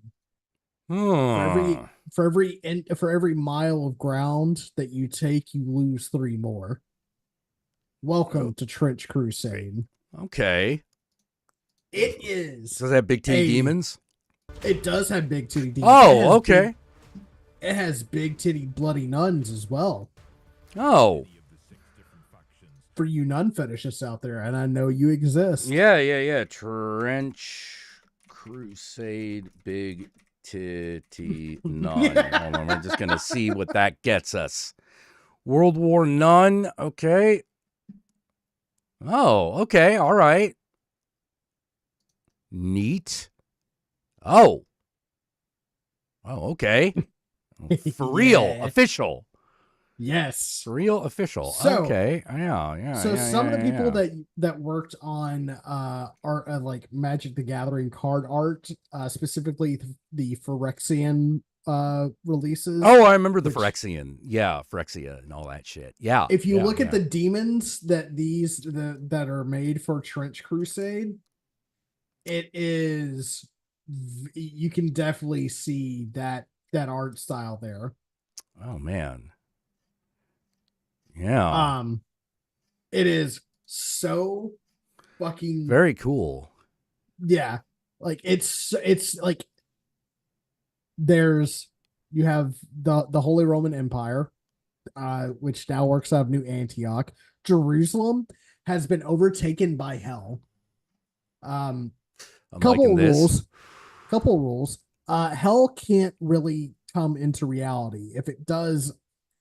For every mile of ground that you take, you lose 3 more. Welcome to Trench Crusade. Okay. It is. Does it have big titty demons? It does have big titty demons. Oh, okay. It has big titty bloody nuns as well. Oh. for you nun fetishists out there, and I know you exist. Yeah. Trench Crusade Big Titty Nun. Yeah. Hold on, we're just gonna see what that gets us. World War Nun. Okay. Oh, okay. All right. Neat. Oh. Oh, okay. For real. Yeah. Official. Yes. For real. Official. So, Okay. Yeah. so some of the people Yeah. that worked on art like Magic the Gathering card art, specifically the Phyrexian releases, Oh, I remember the which Phyrexian. Yeah, Phyrexia and all that shit. Yeah. if you look at Yeah. the demons that are made for Trench Crusade, it is you can definitely see that art style there. Oh man. Yeah. It is so fucking Very cool. yeah. Like it's like there's you have the Holy Roman Empire, which now works out of New Antioch. Jerusalem has been overtaken by hell. Um, I'm couple liking this. rules, couple rules. Hell can't really come into reality. If it does,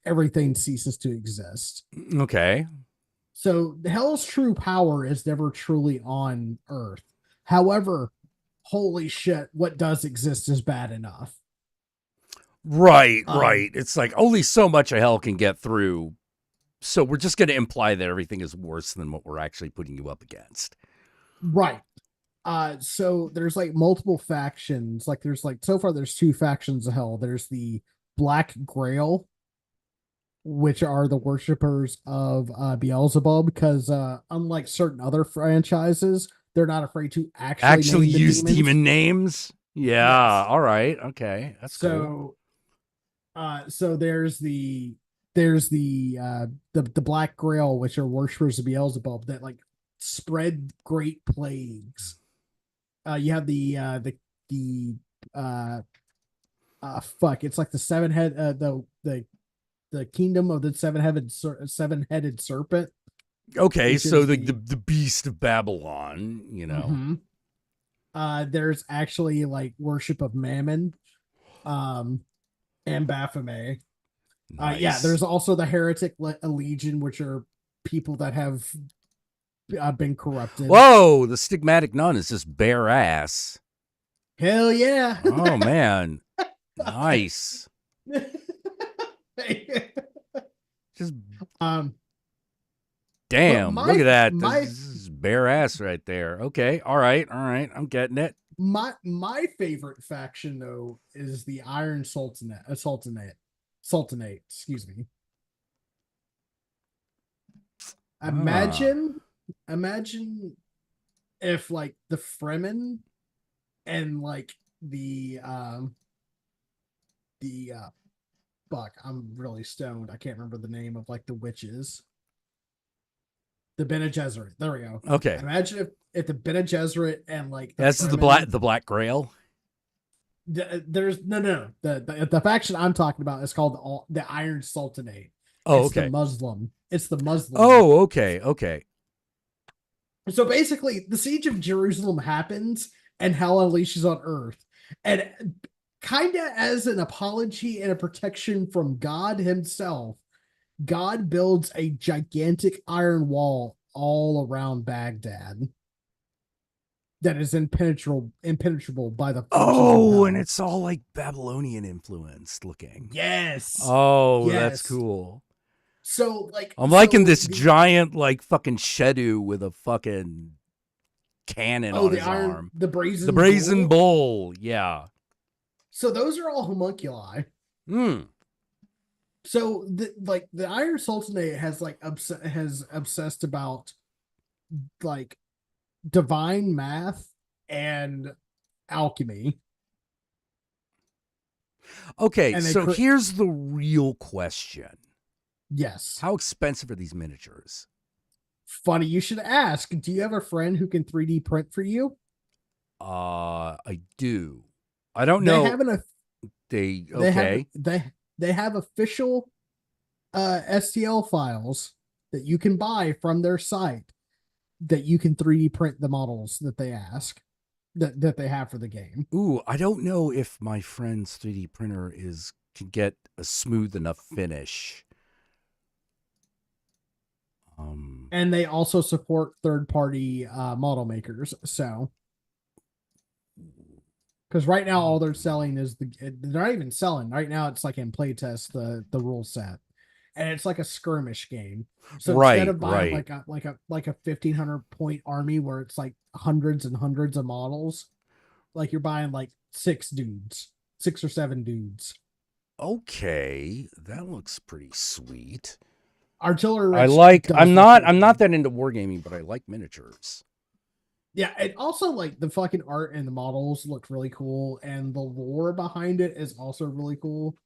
everything ceases to exist. Okay. So hell's true power is never truly on Earth. However, holy shit, what does exist is bad enough. Right. Um, It's like only so much a hell can get through. So we're just going to imply that everything is worse than what we're actually putting you up against. right. So there's like multiple factions. Like there's like so far there's two factions of hell. There's the Black Grail, which are the worshippers of Beelzebub, because unlike certain other franchises, they're not afraid to actually Actually name the use demons. demon names? Yeah. Yes. All right. Okay. That's cool. So there's the Black Grail, which are worshippers of Beelzebub that like spread great plagues. You have the fuck, it's like the seven head the kingdom of the seven-headed serpent, Okay. which So is the beast of Babylon, Mhm. There's actually like worship of Mammon, um, and Baphomet. Yeah, Nice. there's also the heretic legion, which are people that have been corrupted. Whoa. The stigmatic nun is just bare ass. Hell yeah. Oh, man. Nice. Just um, but damn. Look at that. This my is bare ass right there. Okay. All right. I'm getting it. my favorite faction though is the Iron Sultanate. Excuse me. Ah. Imagine if like the Fremen and like the fuck, I'm really stoned. I can't remember the name of like the witches. The Bene Gesserit. There we go. Okay. Imagine if the Bene Gesserit and like the This is Fremen. the black grail. There's no. The faction I'm talking about is called the Iron Sultanate. Oh, It's the okay. Muslim. It's the Muslim. Oh, okay. So basically, the siege of Jerusalem happens, and hell unleashes on Earth, and kind of as an apology and a protection from God Himself, God builds a gigantic iron wall all around Baghdad that is impenetrable by the forces of Oh, and hell. it's all like Babylonian influenced looking. Yes. Oh, that's Yes. cool. So like I'm liking so this the giant like fucking Shedu with a fucking cannon oh on the his iron arm. the The brazen brazen bull. bull. Yeah. So those are all homunculi. Hmm. So the Iron Sultanate has like has obsessed about like divine math and alchemy, Okay, and so here's the real question. yes. How expensive are these miniatures? Funny you should ask. Do you have a friend who can 3D print for you? I do. I don't They know. have an They they have okay. they have official STL files that you can buy from their site that you can 3D print the models that they ask that they have for the game. Ooh, I don't know if my friend's 3D printer can get a smooth enough finish. And they also support third party model makers. So, because right now all they're selling is they're not even selling right now. It's like in playtest the rule set, and it's like a skirmish game. So instead Right, of buying right. like a 1,500 point army where it's like hundreds and hundreds of models, like you're buying like 6 or 7 dudes. Okay, that looks pretty sweet. Artillery Rich does look pretty I'm cool. not that into wargaming, but I like miniatures. Yeah, and also like the fucking art and the models look really cool, and the lore behind it is also really cool.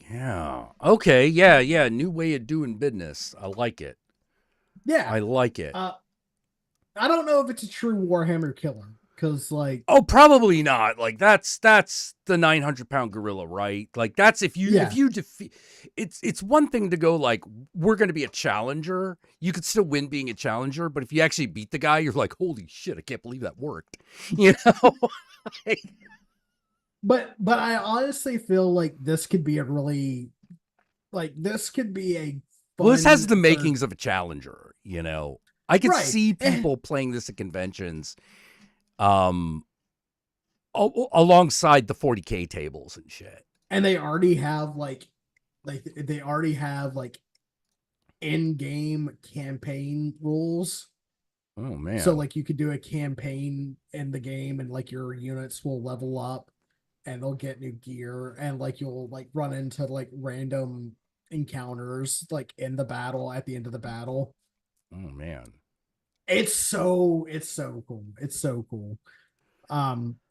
Yeah. Okay, yeah, yeah, new way of doing business. I like it. Yeah, I like it. uh, I don't know if it's a true Warhammer killer because like Oh, probably not. Like that's the 900-pound gorilla, right? Like that's if yeah, you defeat. It's one thing to go like we're going to be a challenger. You could still win being a challenger, but if you actually beat the guy, you're like, holy shit, I can't believe that worked. You know? but I honestly feel like this could be a really this could be a Well, this has fun the third makings of a challenger. I could right. see people playing this at conventions, um, alongside the 40K tables and shit. And they already have they already have like in-game campaign rules. Oh So man. like you could do a campaign in the game and like your units will level up and they'll get new gear and like you'll like run into like random encounters like in the battle at the end of the battle. Oh man. It's so cool. It's so cool.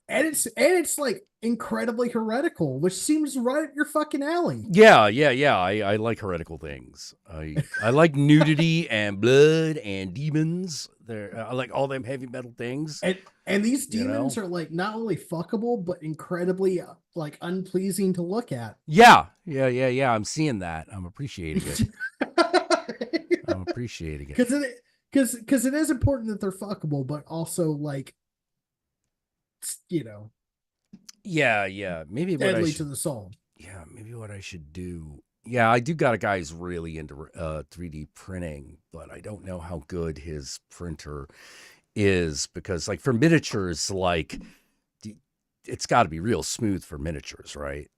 And it's like incredibly heretical, which seems right up your fucking alley. Yeah, yeah, yeah. I like heretical things. I like nudity and blood and demons. I like all them heavy metal things. And these You demons know. are like not only fuckable but incredibly like unpleasing to look at. Yeah, yeah, yeah, yeah. I'm seeing that. I'm appreciating it. I'm appreciating it. Because because it is important that they're fuckable, but also like you know Yeah, yeah. Maybe what I deadly to should. the soul. Yeah, maybe what I should do. Yeah, I do got a guy who's really into 3D printing, but I don't know how good his printer is because, like, for miniatures, like, it's got to be real smooth for miniatures, right?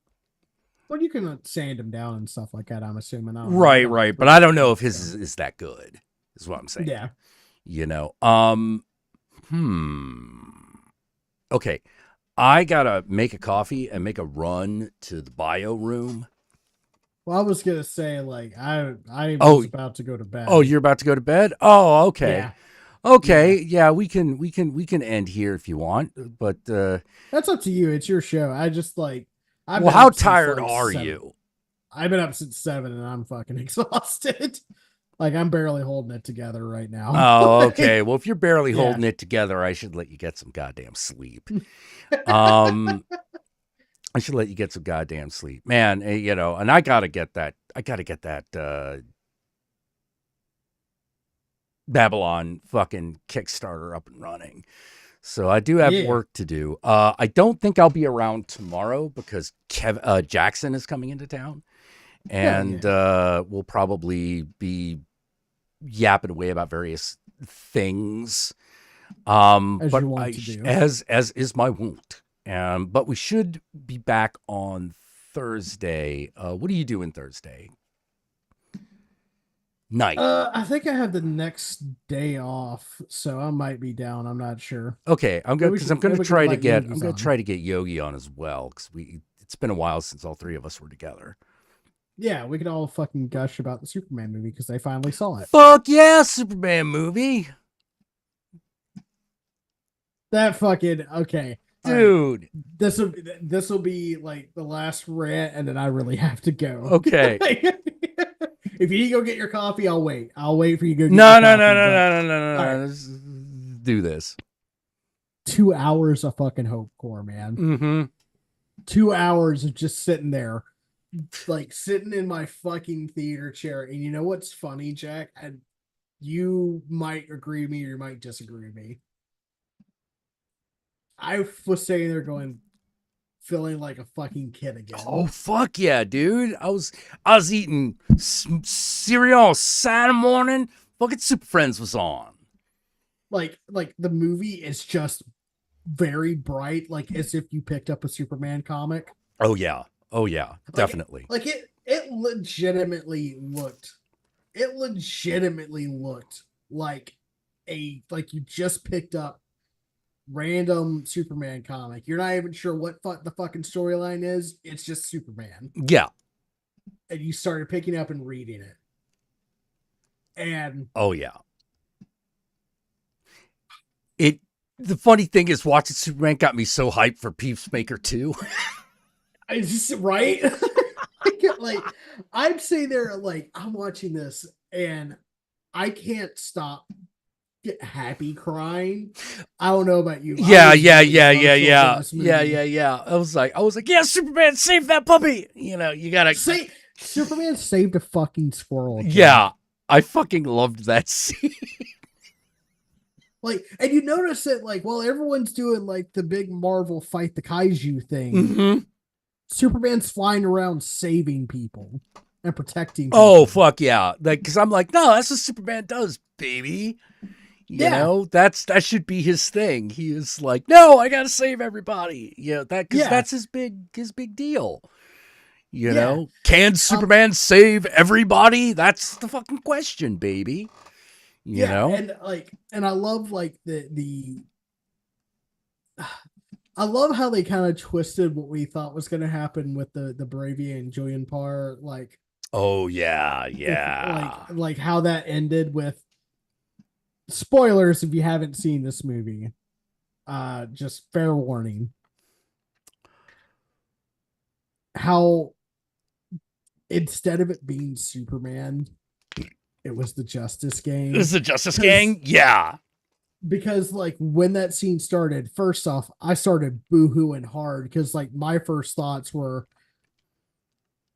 Well, you can sand them down and stuff like that. I'm assuming. I don't know. I Right, don't right. But really I don't know think if his so. is that good, is what I'm saying. Yeah. You know, hmm. Okay, I gotta make a coffee and make a run to the bio room. Well, I was gonna say like I Oh, was about to go to oh, bed. you're about to go to bed? Oh, okay. Yeah. Okay, Yeah. yeah, we can end here if you want, but That's up to you. It's your show. I just like I've well, been how up since tired like are 7. you? I've been up since 7 and I'm fucking exhausted. Like I'm barely holding it together right now. Oh, okay. Like, Well, if you're barely yeah. holding it together, I should let you get some goddamn sleep. Um, I should let you get some goddamn sleep, man. And I gotta get that. I gotta get that Babylon fucking Kickstarter up and running. So I do have Yeah. work to do. I don't think I'll be around tomorrow because Jackson is coming into town, Hell and yeah. we'll probably be yapping away about various things. As But you want to do. as is my wont. But we should be back on Thursday. What are you doing Thursday night? I think I have the next day off, so I might be down. I'm not sure. Okay, I'm good because I'm Maybe gonna we can try to invite get I'm Yogi's gonna on. try to get Yogi on as well because it's been a while since all three of us were together. Yeah, we could all fucking gush about the Superman movie because they finally saw it. Fuck yeah, Superman movie, That fucking okay. All right. dude. This will be like the last rant, and then I really have to go. Okay. If you need to go get your coffee, I'll wait. I'll wait for you to go get your No, no, no, coffee. no, But no, no, no, all no, right, no. Let's do this. 2 hours of fucking hope core, man. Mm-hmm. 2 hours of just sitting there like sitting in my fucking theater chair, and you know what's funny, Jack? And you might agree with me or you might disagree with me. I was sitting there going, feeling like a fucking kid again. Oh fuck yeah, dude! I was eating cereal Saturday morning. Fucking Super Friends was on. Like the movie is just very bright, like as if you picked up a Superman comic. Oh yeah, definitely. It legitimately looked like like you just picked up random Superman comic. You're not even sure what the fucking storyline is. It's just Superman. Yeah. And you started picking up and reading it. And oh yeah. The funny thing is watching Superman got me so hyped for Peacemaker 2. Is this right? Like I'm sitting there like I'm watching this and I can't stop get happy crying. I don't know about you. Yeah. I was like, yeah, Superman, save that puppy. You know, you gotta say Superman saved a fucking squirrel. Yeah, I fucking loved that scene. Like, and you notice that, like, while everyone's doing like the big Marvel fight the kaiju thing, Superman's flying around saving people and protecting people. Oh fuck yeah! Like, because I'm like, no, that's what Superman does, baby. You know, that should be his thing. He is like, no, I gotta save everybody. You know, because that's his big deal. You know, can Superman save everybody? That's the fucking question, baby. You know, and I love like I love how they kind of twisted what we thought was going to happen with the Bravia and Julian Parr. Like, oh yeah, like how that ended with. Spoilers if you haven't seen this movie. Just fair warning. How instead of it being Superman, it was the Justice Gang. It was the Justice Gang? Yeah. Because like when that scene started, first off, I started boo-hooing hard because like my first thoughts were,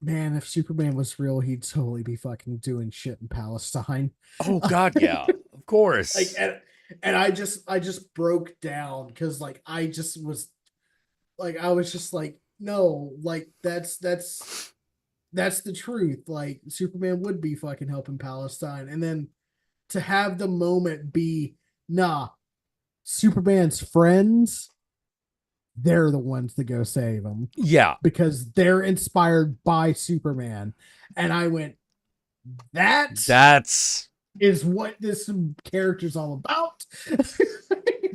man, if Superman was real, he'd totally be fucking doing shit in Palestine. Oh God, yeah, of course. Like, and I just broke down because like I just was like I was just like, no, like that's the truth. Like Superman would be fucking helping Palestine, and then to have the moment be, nah, Superman's friends, they're the ones to go save him. Yeah. Because they're inspired by Superman. And I went, that's is what this character's all about.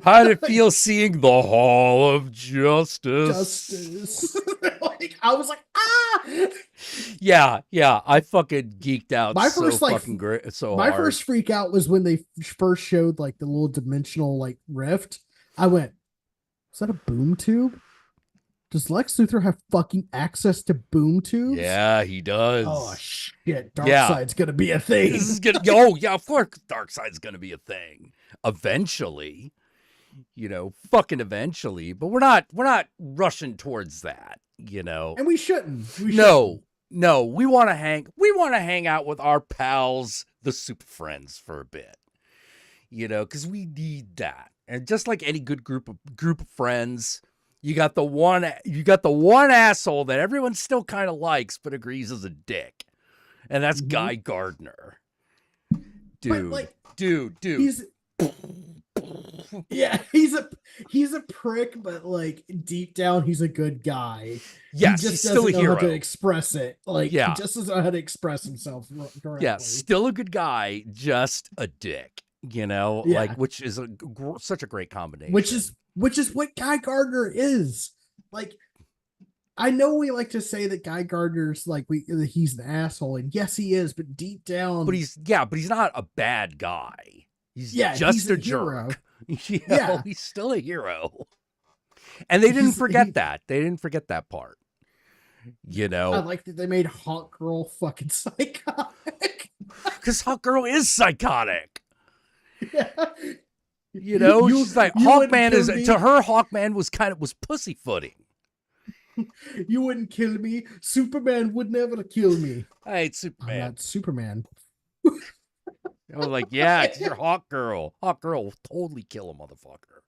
How did it feel seeing the Hall of Justice? Like, I was like, ah! Yeah, I fucking geeked out. My first fucking great, so my hard. first freak out was when they first showed like the little dimensional like rift. I went, is that a boom tube? Does Lex Luthor have fucking access to boom tubes? Yeah, he does. Oh shit, Darkseid's gonna be a thing. This is gonna. Oh yeah, of course, Darkseid's gonna be a thing eventually. You know, fucking eventually. But we're not rushing towards that. You know, and we shouldn't. No, we want to hang out with our pals, the Super Friends, for a bit. You know, because we need that. And just like any good group of friends, you got the one asshole that everyone still kind of likes but agrees is a dick, and that's Guy Gardner. Dude. He's yeah, he's a prick, but like deep down, he's a good guy. Yes, he just he's still a hero. How to express it. Like, yeah. He just doesn't know how to express himself correctly. Yeah, still a good guy, just a dick. You know, like, which is such a great combination. Which is what Guy Gardner is. Like, I know we like to say that Guy Gardner's like he's an asshole, and yes, he is. But deep down, but he's not a bad guy. He's just a jerk. You know, he's still a hero. And they didn't forget that. They didn't forget that part. You know, I like that they made Hawk Girl fucking psychotic. Because Hawk Girl is psychotic. Yeah. You know, she's like, Hawkman is, to her, Hawkman was pussyfooting. You wouldn't kill me. Superman would never kill me. I hate I'm Superman. not Superman. I was like, yeah, because you're Hawk Girl. Hawk Girl will totally kill a motherfucker.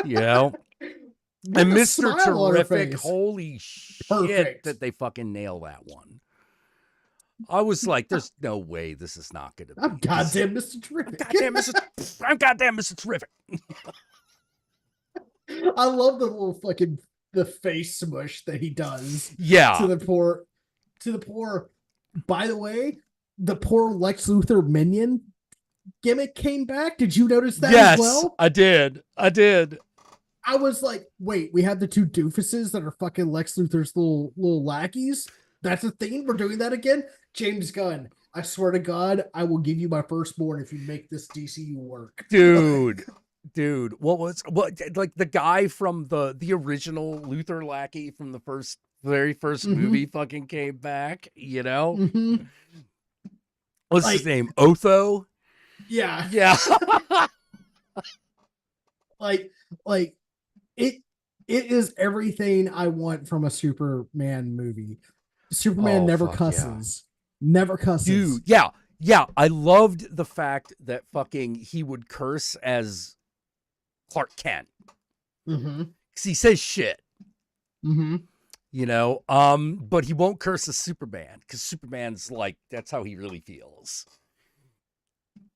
You know? With And a Mr. smile on her Terrific, face. holy shit, Perfect. that they fucking nail that one. I was like, there's no way this is not going to I'm be. goddamn Mr. Terrific. I'm goddamn Mr. Terrific. I love the little fucking the face smush that he does Yeah. to the poor. By the way, the poor Lex Luthor minion gimmick came back. Did you notice that Yes, as well? I did. I was like, wait, we have the two doofuses that are fucking Lex Luthor's little lackeys. That's a thing. We're doing that again. James Gunn, I swear to God, I will give you my firstborn if you make this DCU work, Dude. What like the guy from the original Luthor lackey from the very 1st movie fucking came back, you know? Mm-hmm. What's his name? Otho? Yeah. Yeah. like it is everything I want from a Superman movie. Superman never cusses. Yeah. Never cusses. Dude, yeah. Yeah, I loved the fact that fucking he would curse as Clark Kent. Mm-hmm. Because he says shit. Mm-hmm. You know, but he won't curse as Superman because Superman's like, that's how he really feels.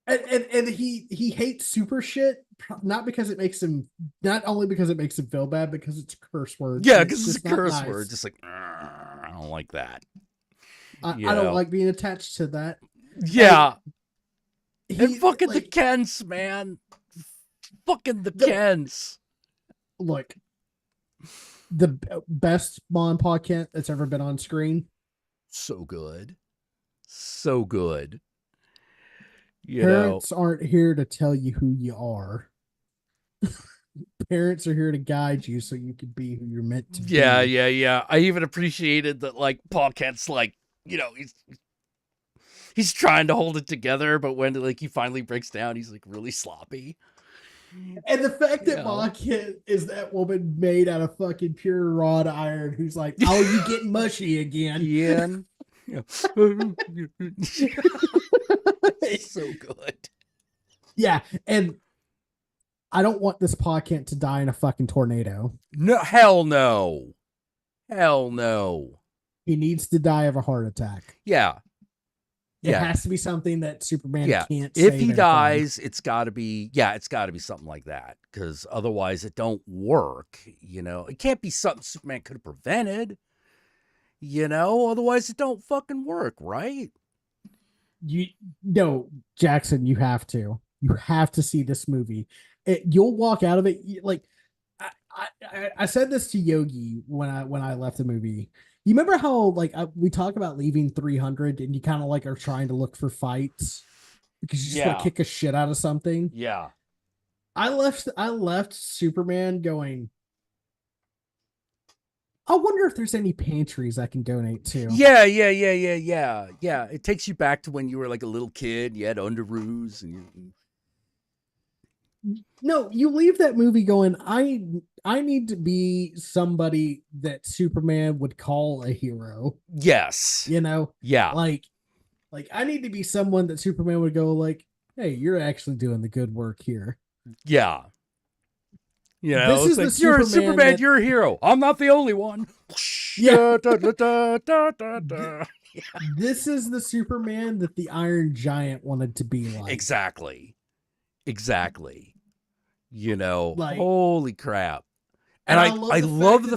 And he hates super shit, not because it makes him, not only because it makes him feel bad, because it's a curse word. Yeah, because it's a curse nice. word. Just like, I don't like that. I don't like being attached to that. Yeah. And fucking the Kents, man. Fucking the Kents. Look, the best mom and pa Kent that's ever been on screen. So good. So good. Parents aren't here to tell you who you are. Parents are here to guide you so you can be who you're meant to be. Yeah. I even appreciated that, like, Paul Kent's like, you know, he's trying to hold it together, but when like he finally breaks down, he's like really sloppy. And the fact that Ma Kent is that woman made out of fucking pure wrought iron who's like, oh, you getting mushy again. Ian. It's so good. Yeah, and I don't want this Pa Kent to die in a fucking tornado. No, hell no. Hell no. He needs to die of a heart attack. Yeah. It has to be something that Superman can't save. If he dies, it's got to be something like that, because otherwise it don't work, you know. It can't be something Superman could have prevented, you know, otherwise it don't fucking work, right? No, Jackson, you have to see this movie. You'll walk out of it like I said this to Yogi when I left the movie. You remember how like we talk about leaving 300 and you kind of like are trying to look for fights because you just want to kick a shit out of something? Yeah. I left Superman going, I wonder if there's any pantries I can donate to. Yeah. It takes you back to when you were like a little kid. You had underoos and No, you leave that movie going, I need to be somebody that Superman would call a hero. Yes. You know? Yeah. Like I need to be someone that Superman would go like, hey, you're actually doing the good work here. Yeah. You know, this is like, the you're a Superman, you're a hero. I'm not the only one. Yeah. Yeah. This is the Superman that the Iron Giant wanted to be like. Exactly. You know, like, holy crap. And I love the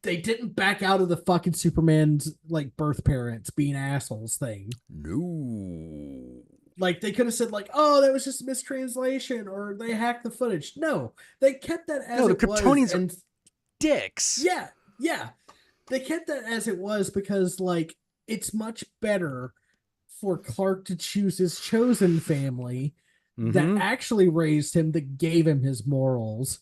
they didn't back out of the fucking Superman's like birth parents being assholes thing. No. Like they could have said like, oh, that was just a mistranslation or they hacked the footage. No, they kept that as it was. No, the Kryptonians are dicks. Yeah. They kept that as it was because like it's much better for Clark to choose his chosen family that actually raised him, that gave him his morals.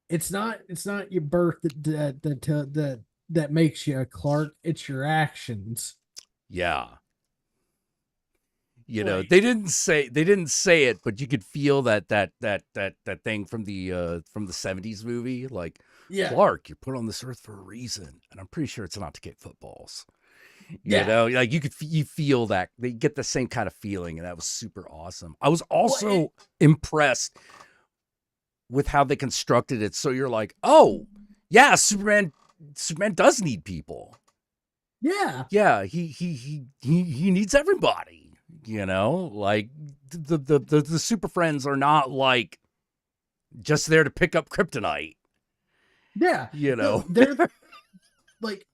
It's not your birth that makes you a Clark. It's your actions. Yeah. You know, Like, they didn't say it, but you could feel that thing from the 70s movie. Like, yeah, Clark, you're put on this earth for a reason, and I'm pretty sure it's not to kick footballs. You yeah. know, like you feel that they get the same kind of feeling, and that was super awesome. I was Well, also impressed with how they constructed it. So you're like, oh yeah, Superman does need people. yeah, Yeah, he needs everybody. You know, like the Super Friends are not like just there to pick up kryptonite. yeah. You No, know, they're like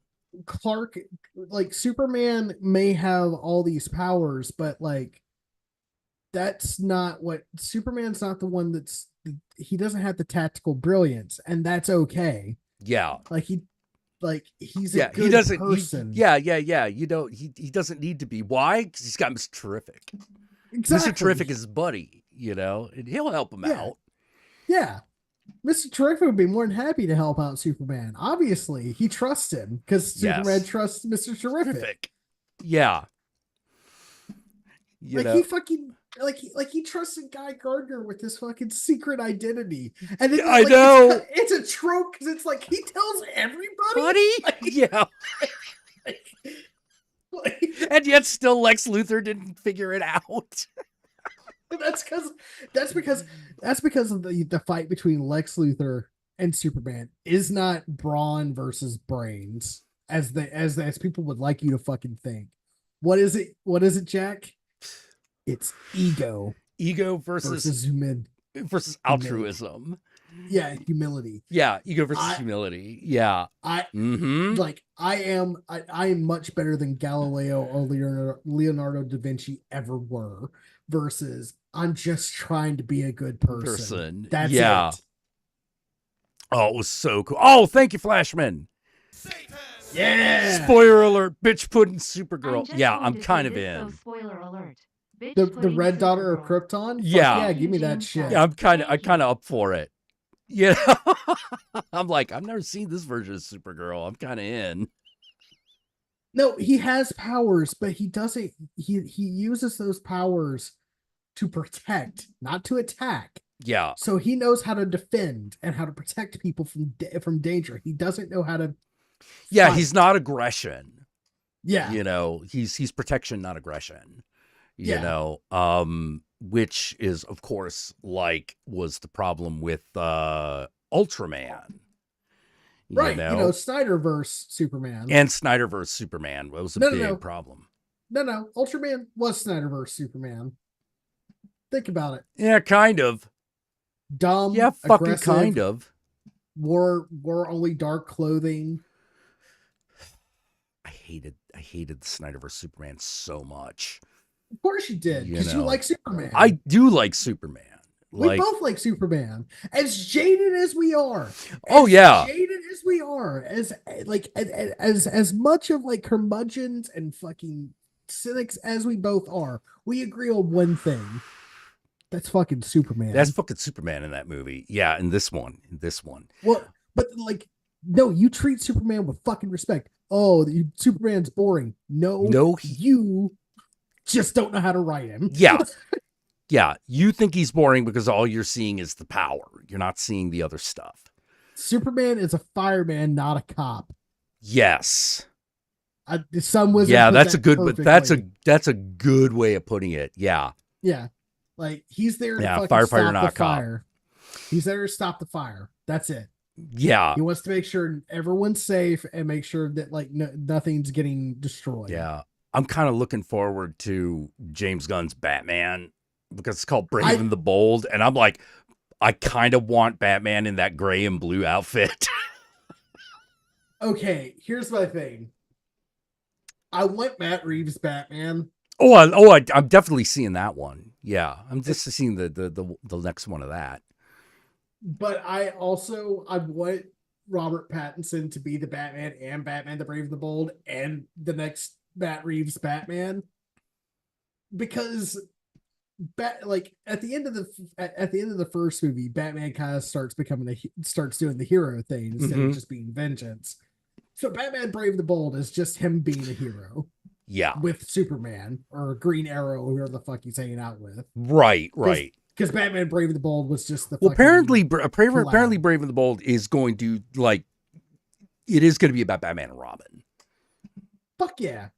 Clark, like Superman may have all these powers, but like that's not what Superman's not the one that's he doesn't have the tactical brilliance, and that's okay. yeah, Like he's a yeah. He good doesn't. person. Yeah. You know, he doesn't need to be. Why? Because he's got Mr. Terrific. Mr. Terrific Exactly. is his buddy. You know, and he'll help him Yeah. out. Yeah. Mr. Terrific would be more than happy to help out Superman. Obviously, he trusts him because Superman Yes, trusts Mr. Terrific. terrific. Yeah, you Like know. he fucking he trusted Guy Gardner with his fucking secret identity, and then I like know, it's a trope because it's like he tells everybody, buddy. like, Yeah, like, like and yet still Lex Luthor didn't figure it out. that's because that's because that's because of the fight between Lex Luthor and Superman is not brawn versus brains as people would like you to fucking think. What is it? What is it, Jack? It's ego Ego versus versus human humility. altruism. Yeah, humility. Yeah, ego versus I humility. Yeah. I Mm-hmm. like I am much better than Galileo or Leonardo da Vinci ever were versus I'm just trying to be a good person. Person. That's Yeah. it. Oh, it was so cool. Oh, thank you, Flashman. Yeah. Spoiler alert, bitch pudding I'm Supergirl. just Yeah, going I'm to kind say of this, though, in. spoiler alert. Bitch The pudding red daughter of Supergirl. Krypton? Yeah. Fuck yeah, give me that James shit. Yeah, I'm kind Thank you. of up for it. You know? I'm like, I've never seen this version of Supergirl. I'm kind of in. No, he has powers, but he doesn't he uses those powers to protect, not to attack. Yeah. So he knows how to defend and how to protect people from danger. He doesn't know how to Yeah, fight. he's not aggression. Yeah. You know, he's protection, not aggression. You Yeah. know, which is of course was the problem with Ultraman. Right. You You know, know, Snyderverse Superman. and Snyderverse Superman was a No, no, big no. problem. No. Ultraman was Snyderverse Superman. Think about it. Yeah, kind of. Dumb, Yeah, fucking aggressive, kind of. wore only dark clothing. I hated the Snyderverse Superman so much. Of course you did, You because you know, like Superman. I do like Superman. We Like, both like Superman. As jaded as we are. oh yeah, Jaded as we are, as much of like curmudgeons and fucking cynics as we both are, we agree on one thing. That's fucking Superman. that's fucking Superman in that movie. Yeah, in this one. Well, but like, no, you treat Superman with fucking respect. Oh, Superman's boring. No, You just don't know how to write him. Yeah. Yeah, you think he's boring because all you're seeing is the power. You're not seeing the other stuff. Superman is a fireman, not a cop. Yes. Some wizard. Yeah, put that's that a good perfectly. that's a good way of putting it. Yeah. Yeah. Like he's there to Yeah, fucking firefighter, stop not the a cop. fire. He's there to stop the fire. That's it. Yeah. He wants to make sure everyone's safe and make sure that like nothing's getting destroyed. Yeah. I'm kind of looking forward to James Gunn's Batman because it's called Brave and the Bold. And I'm like, I kind of want Batman in that gray and blue outfit. Okay, here's my thing. I want Matt Reeves Batman. I'm definitely seeing that one. Yeah. I'm just seeing the next one of that. But I want Robert Pattinson to be the Batman and Batman the Brave and the Bold and the next Matt Reeves Batman. Because at the end of the first movie, Batman kind of starts doing the hero thing instead of just being vengeance. So Batman Brave the Bold is just him being a hero. Yeah. with Superman or Green Arrow, whoever the fuck he's hanging out with. Right. Right. Because Batman Brave and the Bold was just the Well, apparently, fucking apparently, collab. Brave and the Bold is going to like it is going to be about Batman and Robin. Fuck yeah.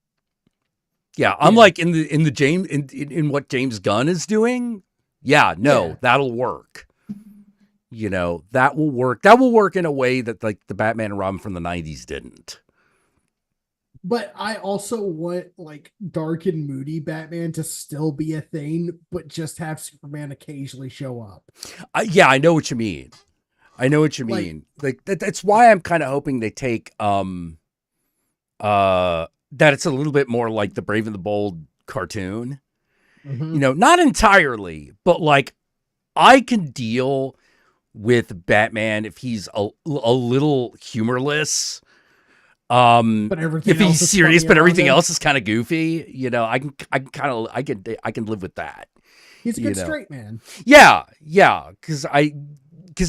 Yeah, Fuck I'm yeah. like in the James in what James Gunn is doing. Yeah, no, Yeah. that'll work. You know, that will work. That will work in a way that like the Batman and Robin from the 90s didn't. But I also want like dark and moody Batman to still be a thing, but just have Superman occasionally show up. Yeah, I know what you mean. I know what you Like, mean. Like that's why I'm kind of hoping they take that it's a little bit more like the Brave and the Bold cartoon. You mhm. know, not entirely, but like I can deal with Batman if he's a little humorless. But If everything he's else is funny serious, but around everything him. else is kind of goofy, you know, I can live with that. He's a You good know, straight man. yeah, yeah, because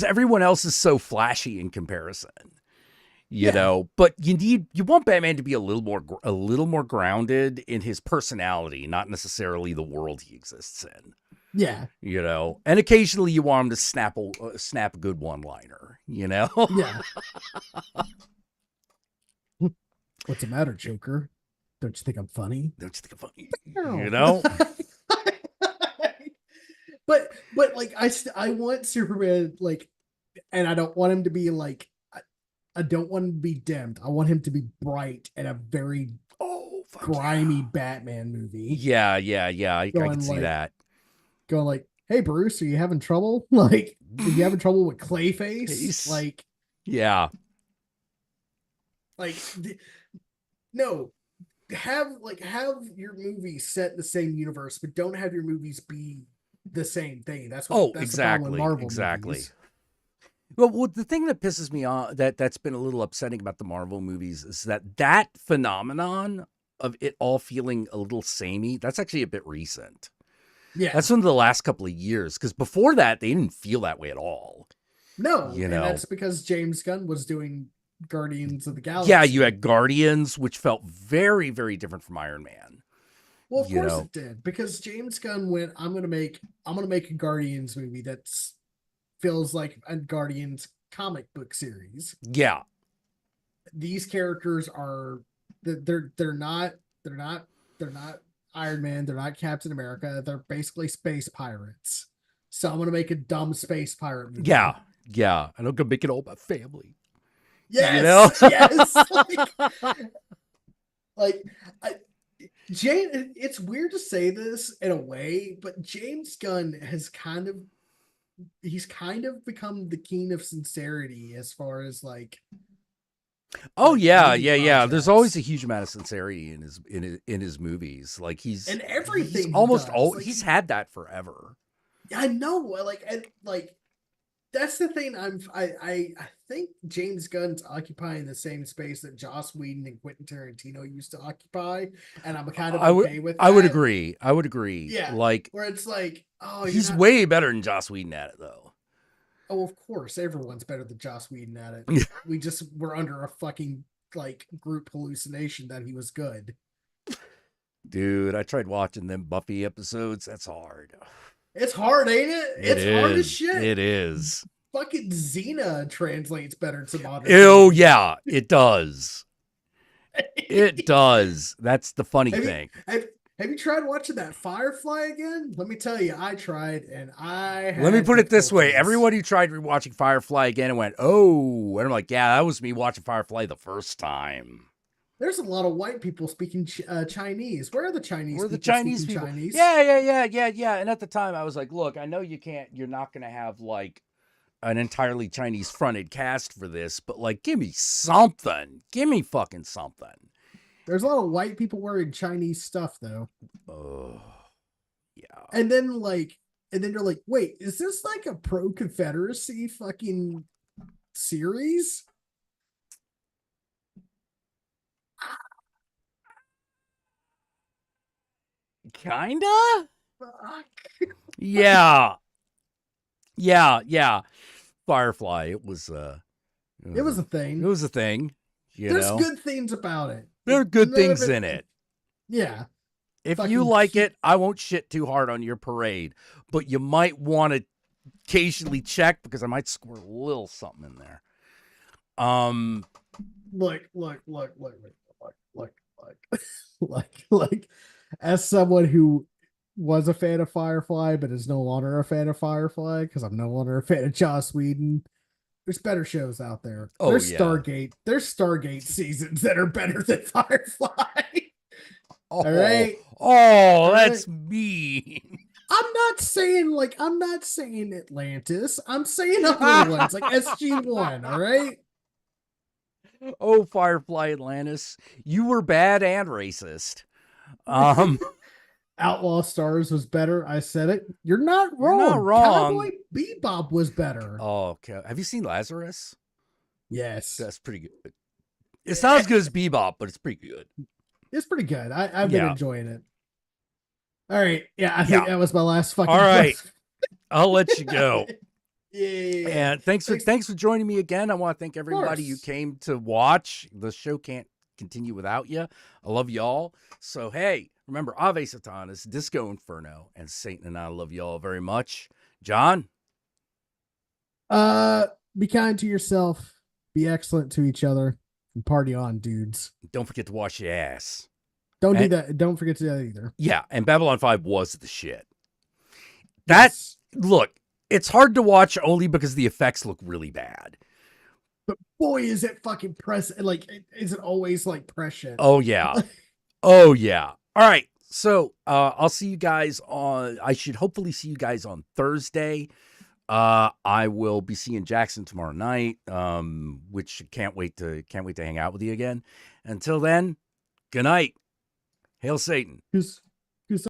everyone else is so flashy in comparison. You Yeah. know, but you want Batman to be a little more grounded in his personality, not necessarily the world he exists in. Yeah. You know, and occasionally you want him to snap a good one liner. You know, Yeah. What's the matter, Joker? Don't you think I'm funny? don't you think of funny? You No. know, but like I want Superman like, and I don't want him to be like I don't want him to be dimmed. I want him to be bright and a very oh fuck grimy yeah, Batman movie. yeah. I can Going see like that. going like, hey Bruce, are you having trouble? Like, are you having trouble with Clayface? He's yeah. Like no, have your movies set in the same universe, but don't have your movies be the same thing. Oh, That's the problem with exactly, Marvel exactly. movies. Well, the thing that pisses me off that's been a little upsetting about the Marvel movies is that phenomenon of it all feeling a little samey. That's actually a bit recent. Yeah. That's from the last couple of years because before that they didn't feel that way at all. No, You and know, that's because James Gunn was doing Guardians of the yeah, you Galaxy. had Guardians, which felt very, very different from Iron Man. Well, of You course know, it did, because James Gunn went, I'm gonna make a Guardians movie that's feels like a Guardians comic book series. yeah, These characters are they're not they're not Iron Man, they're not Captain America, they're basically space pirates. So I'm gonna make a dumb space pirate yeah, movie. yeah. And I'm gonna make it all about family. You know, Yes, yes. Like I, it's weird to say this in a way, but James Gunn has he's kind of become the king of sincerity as far as oh yeah, movie yeah. There's always projects a huge amount of sincerity in his movies. Like and he's everything he almost does. all Like he's had that forever. I know, and like that's the thing. I think James Gunn's occupying the same space that Joss Whedon and Quentin Tarantino used to occupy, and I'm kind of okay with I would that. agree. I would agree. Yeah, Like where it's like, oh, you're he's not. way better than Joss Whedon at it though. Oh, of course, everyone's better than Joss Whedon at it. We just were under a fucking group hallucination that he was good. Dude, I tried watching them Buffy episodes. That's hard. It's hard, ain't it? It It's hard as is. shit. It is. Fucking Xena translates better to modern Oh day. yeah, it does. It does. That's the funny have you thing. have, have you tried watching that Firefly again? Let me tell you, I tried and I Let me had put it this way. difficulties. Everyone who tried rewatching Firefly again and went, oh, and I'm like, yeah, that was me watching Firefly the first time. There's a lot of white people speaking Chinese. Where are the Chinese We're the people Chinese speaking people. Chinese? Yeah. And at the time, I was like, look, I know you're not going to have like an entirely Chinese fronted cast for this, but like, give me something. Give me fucking something. There's a lot of white people wearing Chinese stuff though. Oh, yeah. And then you're like, wait, is this like a pro Confederacy fucking series? Kinda? Fuck. Yeah. Yeah. Firefly, It was a it thing. was a thing, you There's know. good things about it. There are good None of things it in it. Yeah. If you Fucking like cute. it, I won't shit too hard on your parade, but you might want to occasionally check because I might squirt a little something in there. Look. As someone who was a fan of Firefly, but is no longer a fan of Firefly because I'm no longer a fan of Joss Whedon. There's better shows out there. Oh yeah. There's Stargate seasons that are better than Firefly. All Oh, right. oh, All right. that's mean. I'm not saying Atlantis. I'm saying other ones like SG1. All right. Oh, Firefly Atlantis, you were bad and racist. Um, Outlaw Stars was better. I said it. You're not you're not wrong. Cowboy wrong. Bebop was better. Oh, okay. Have you seen Lazarus? Yes. That's pretty good. It's not as good as Bebop, but it's pretty good. It's pretty good. I've been Yeah. enjoying it. All right. Yeah, I think Yeah. that was my last fucking All right. question. I'll let you go. Yeah. And thanks for joining me again. I want to thank everybody who course. came to watch. The show can't continue without you. I love y'all. So hey, remember Ave Satanas, Disco Inferno, and Satan and I love y'all very much. John? Be kind to yourself, be excellent to each other, and party on, dudes. Don't forget to wash your ass. Don't do And- that. Don't forget to do that either. Yeah, and Babylon 5 was the shit. That's look, it's hard to watch only because the effects look really bad. But boy, is it fucking present. Like, is it always like prescient? Oh yeah. Oh yeah. All right. So I'll see you guys on I should hopefully see you guys on Thursday. I will be seeing Jackson tomorrow night. Which can't wait to hang out with you again. Until then, good night. Hail Satan. Who's